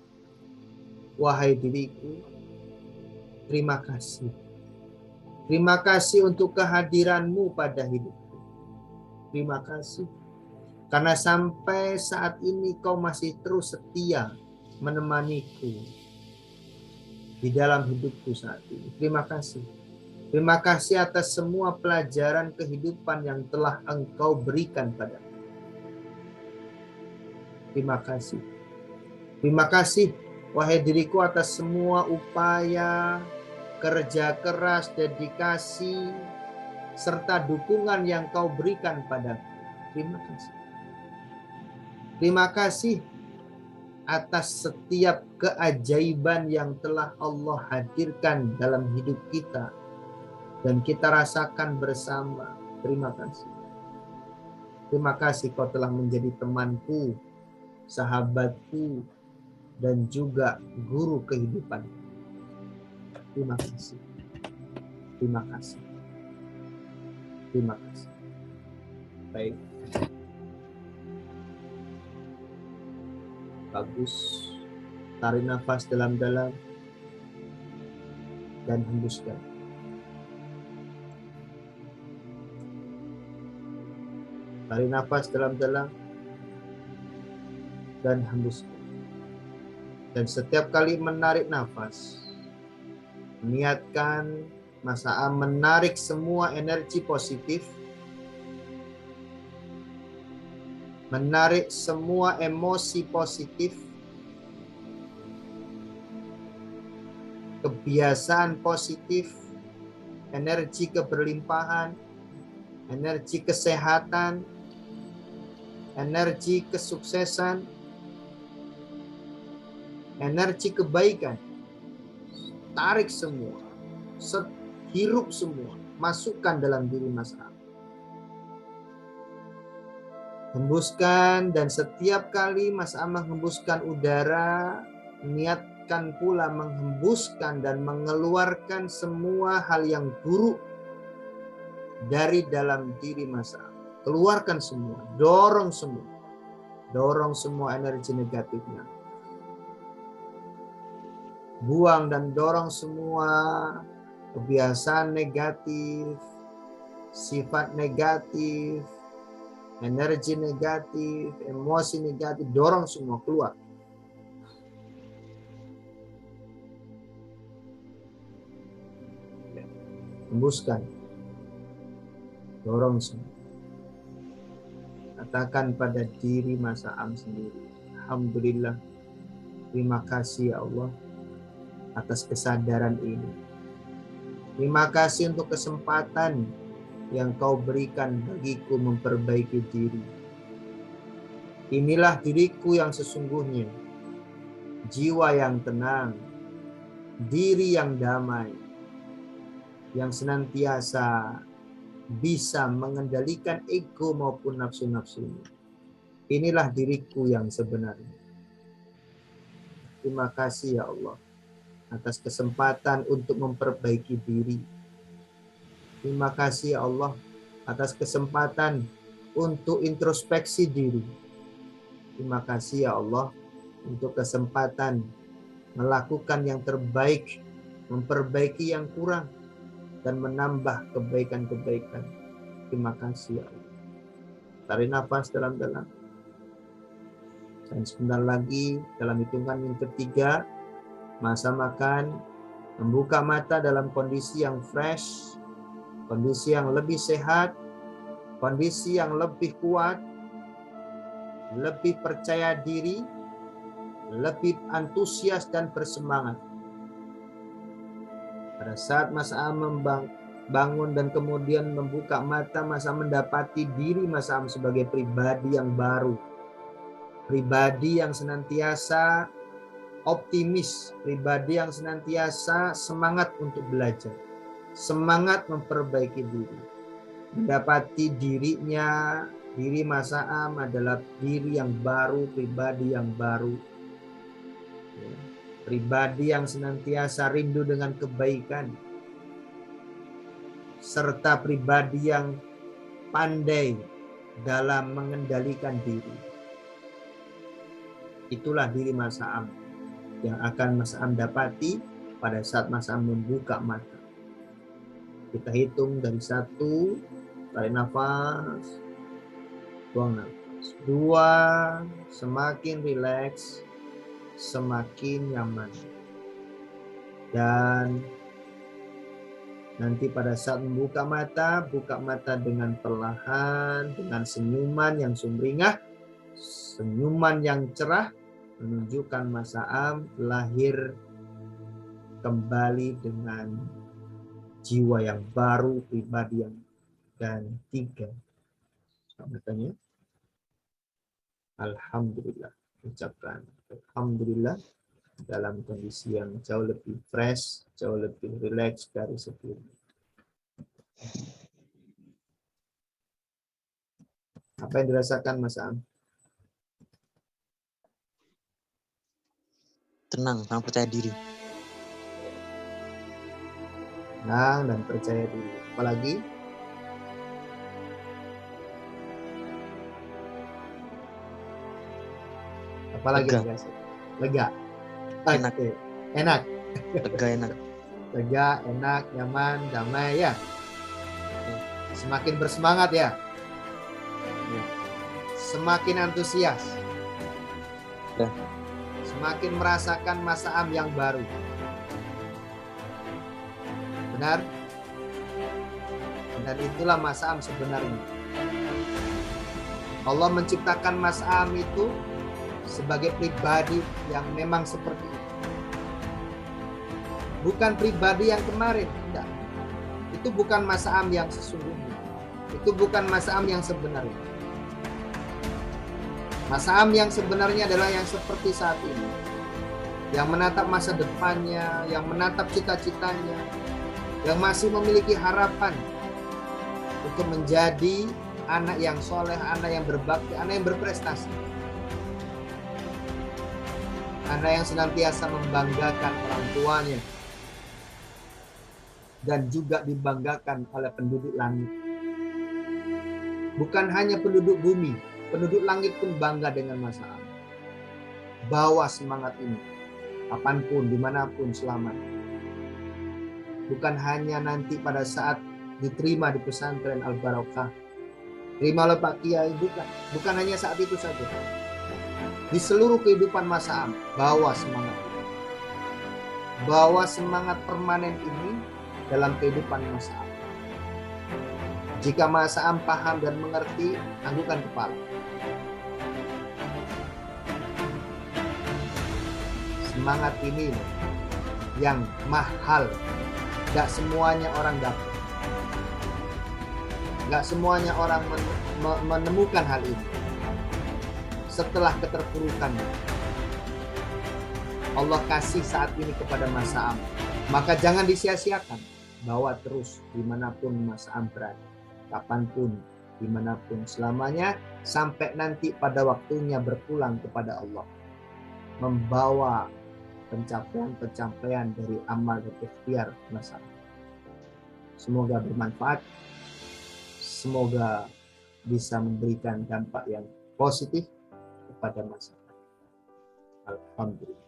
Wahai diriku, terima kasih. Terima kasih untuk kehadiranmu pada hidupku. Terima kasih. Karena sampai saat ini kau masih terus setia menemaniku di dalam hidupku saat ini. Terima kasih. Terima kasih atas semua pelajaran kehidupan yang telah Engkau berikan padaku. Terima kasih. Terima kasih, wahai diriku, atas semua upaya, kerja keras, dedikasi, serta dukungan yang Kau berikan padaku. Terima kasih. Terima kasih atas setiap keajaiban yang telah Allah hadirkan dalam hidup kita dan kita rasakan bersama. Terima kasih. Terima kasih Kau telah menjadi temanku, sahabatku, dan juga guru kehidupan. Terima kasih. Terima kasih. Terima kasih. Baik. Bagus. Tarik nafas dalam-dalam dan hembuskan. Tarik nafas dalam-dalam dan hembuskan. Dan setiap kali menarik nafas, niatkan Mas Am menarik semua energi positif, menarik semua emosi positif, kebiasaan positif, energi keberlimpahan, energi kesehatan, energi kesuksesan, energi kebaikan. Tarik semua, hirup semua, masukkan dalam diri Mas Am. Hembuskan, dan setiap kali Mas Am menghembuskan udara, niatkan pula menghembuskan dan mengeluarkan semua hal yang buruk dari dalam diri Mas Am. Keluarkan semua, dorong semua energi negatifnya. Buang dan dorong semua kebiasaan negatif, sifat negatif, energi negatif, emosi negatif, dorong semua keluar. Hembuskan, dorong semua. Katakan pada diri Mas Am sendiri, alhamdulillah, terima kasih ya Allah atas kesadaran ini. Terima kasih untuk kesempatan yang Kau berikan bagiku memperbaiki diri. Inilah diriku yang sesungguhnya, jiwa yang tenang, diri yang damai, yang senantiasa bisa mengendalikan ego maupun nafsu-nafsunya. Inilah diriku yang sebenarnya. Terima kasih ya Allah atas kesempatan untuk memperbaiki diri. Terima kasih ya Allah atas kesempatan untuk introspeksi diri. Terima kasih ya Allah untuk kesempatan melakukan yang terbaik, memperbaiki yang kurang, dan menambah kebaikan-kebaikan. Terima kasih ya Allah. Tarik nafas dalam-dalam. Dan sebentar lagi dalam hitungan yang ketiga, masa makan, membuka mata dalam kondisi yang fresh, kondisi yang lebih sehat, kondisi yang lebih kuat, lebih percaya diri, lebih antusias dan bersemangat. Pada saat Mas Am bangun dan kemudian membuka mata, Mas Am mendapati diri Mas Am sebagai pribadi yang baru. Pribadi yang senantiasa optimis, pribadi yang senantiasa semangat untuk belajar, semangat memperbaiki diri. Mendapati dirinya, diri Mas Am adalah diri yang baru, pribadi yang baru. Pribadi yang senantiasa rindu dengan kebaikan, serta pribadi yang pandai dalam mengendalikan diri. Itulah diri Mas Am yang akan Mas Am dapati pada saat Mas Am membuka mata. Kita hitung dari 1, tarik nafas, buang nafas. 2, semakin rileks, semakin nyaman. Dan nanti pada saat membuka mata, buka mata dengan perlahan, dengan senyuman yang sumringah, senyuman yang cerah, menunjukkan Mas Am lahir kembali dengan jiwa yang baru, pribadi yang. Dan 3, katanya, alhamdulillah, ucapkan alhamdulillah dalam kondisi yang jauh lebih fresh, jauh lebih rileks dari sebelumnya. Apa yang dirasakan Mas Am? Tenang, sama percaya diri. Tenang dan percaya diri. Apalagi? Apalagi Lega. dirasakan? Lega. Enak. Oke. Enak. Lega, enak. Lega, enak, nyaman, damai ya. Semakin bersemangat ya. Semakin antusias. Ya. Semakin merasakan Mas Am yang baru. Benar? Dan itulah Mas Am sebenarnya. Allah menciptakan Mas Am itu sebagai pribadi yang memang seperti itu. Bukan pribadi yang kemarin, tidak. Itu bukan Mas Am yang sesungguhnya. Itu bukan Mas Am yang sebenarnya. Mas Am yang sebenarnya adalah yang seperti saat ini. Yang menatap masa depannya, yang menatap cita-citanya, yang masih memiliki harapan untuk menjadi anak yang soleh, anak yang berbakti, anak yang berprestasi. Anak yang senantiasa membanggakan orang tuanya dan juga dibanggakan oleh penduduk langit. Bukan hanya penduduk bumi, penduduk langit pun bangga dengan Mas Am. Bawa semangat ini, kapanpun, dimanapun, selamanya. Bukan hanya nanti pada saat diterima di pesantren Al-Barakah, terima oleh Pak Kiai, bukan hanya saat itu saja. Di seluruh kehidupan Mas Am, bawa semangat. Bawa semangat permanen ini dalam kehidupan Mas Am. Jika Mas Am paham dan mengerti, anggukan kepala. Semangat ini yang mahal. Gak semuanya orang dapat. Gak semuanya orang menemukan hal ini. Setelah keterpurukan Allah kasih saat ini kepada Mas Am, maka jangan disia-siakan. Bawa terus dimanapun Mas Am berada, kapanpun, dimanapun, selamanya, sampai nanti pada waktunya berpulang kepada Allah, membawa pencapaian-pencapaian dari amal dan ikhtiar Mas Am. Semoga bermanfaat, semoga bisa memberikan dampak yang positif kepada masyarakat. Alhamdulillah.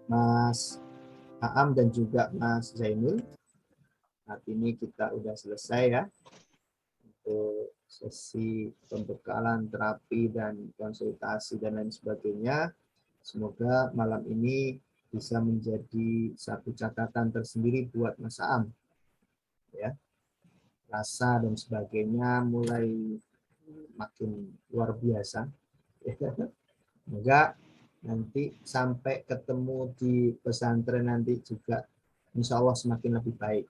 Mas Aam dan juga Mas Zainul, saat ini kita udah selesai ya untuk sesi pembekalan terapi dan konsultasi dan lain sebagainya. Semoga malam ini bisa menjadi satu catatan tersendiri buat Mas Aam, ya. Rasa dan sebagainya mulai semakin luar biasa. Semoga nanti sampai ketemu di pesantren nanti juga insya Allah semakin lebih baik.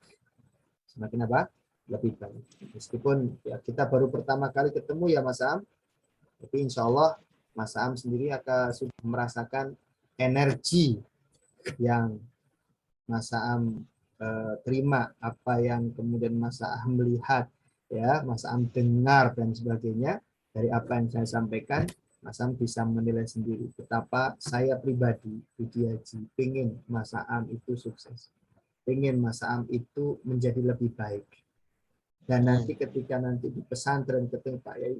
Semakin apa? Lebih baik. Meskipun ya kita baru pertama kali ketemu ya Mas Am, tapi insya Allah Mas Am sendiri akan sudah merasakan energi yang Mas Am terima, apa yang kemudian Mas Am melihat, ya Mas Am dengar dan sebagainya dari apa yang saya sampaikan. Mas Am bisa menilai sendiri betapa saya pribadi Budi Haji pengen Mas Am itu sukses, pengen Mas Am itu menjadi lebih baik. Dan nanti ketika nanti di pesantren ketemu Pak Yai,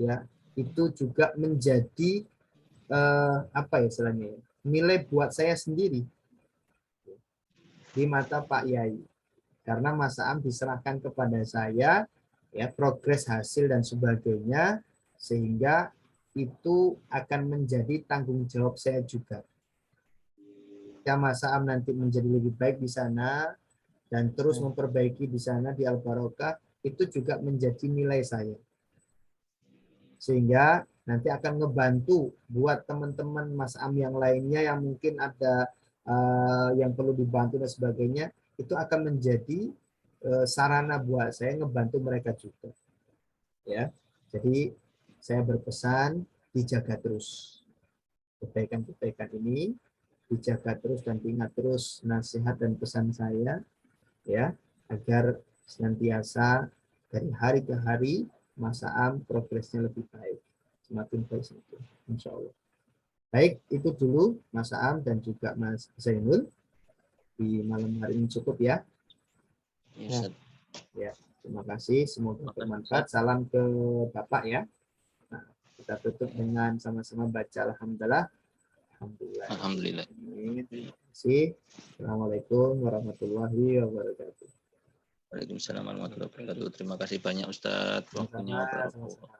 ya itu juga menjadi apa ya istilahnya, nilai buat saya sendiri di mata Pak Yai, karena Mas Am diserahkan kepada saya ya progres hasil dan sebagainya, sehingga itu akan menjadi tanggung jawab saya juga. Ya Mas Am nanti menjadi lebih baik di sana dan terus memperbaiki di sana di Al Barokah, itu juga menjadi nilai saya. Sehingga nanti akan ngebantu buat teman-teman Mas Am yang lainnya yang mungkin ada yang perlu dibantu dan sebagainya, itu akan menjadi sarana buat saya ngebantu mereka juga. Ya, jadi saya berpesan dijaga terus kebaikan-kebaikan ini, dijaga terus dan diingat terus nasihat dan pesan saya, ya, agar senantiasa dari hari ke hari Mas Am progresnya lebih baik, semakin baik semakin, insya Allah. Baik, itu dulu Mas Am dan juga Mas Zainul di malam hari ini cukup ya. Ya, terima kasih, semoga bermanfaat. Salam ke Bapak ya. Nah, kita tutup dengan sama-sama baca Alhamdulillah. Alhamdulillah. Alhamdulillah. Terima kasih. Assalamualaikum warahmatullahi wabarakatuh. Waalaikumsalam warahmatullahi wabarakatuh. Terima kasih banyak Ustadz waktunya. Sama-sama.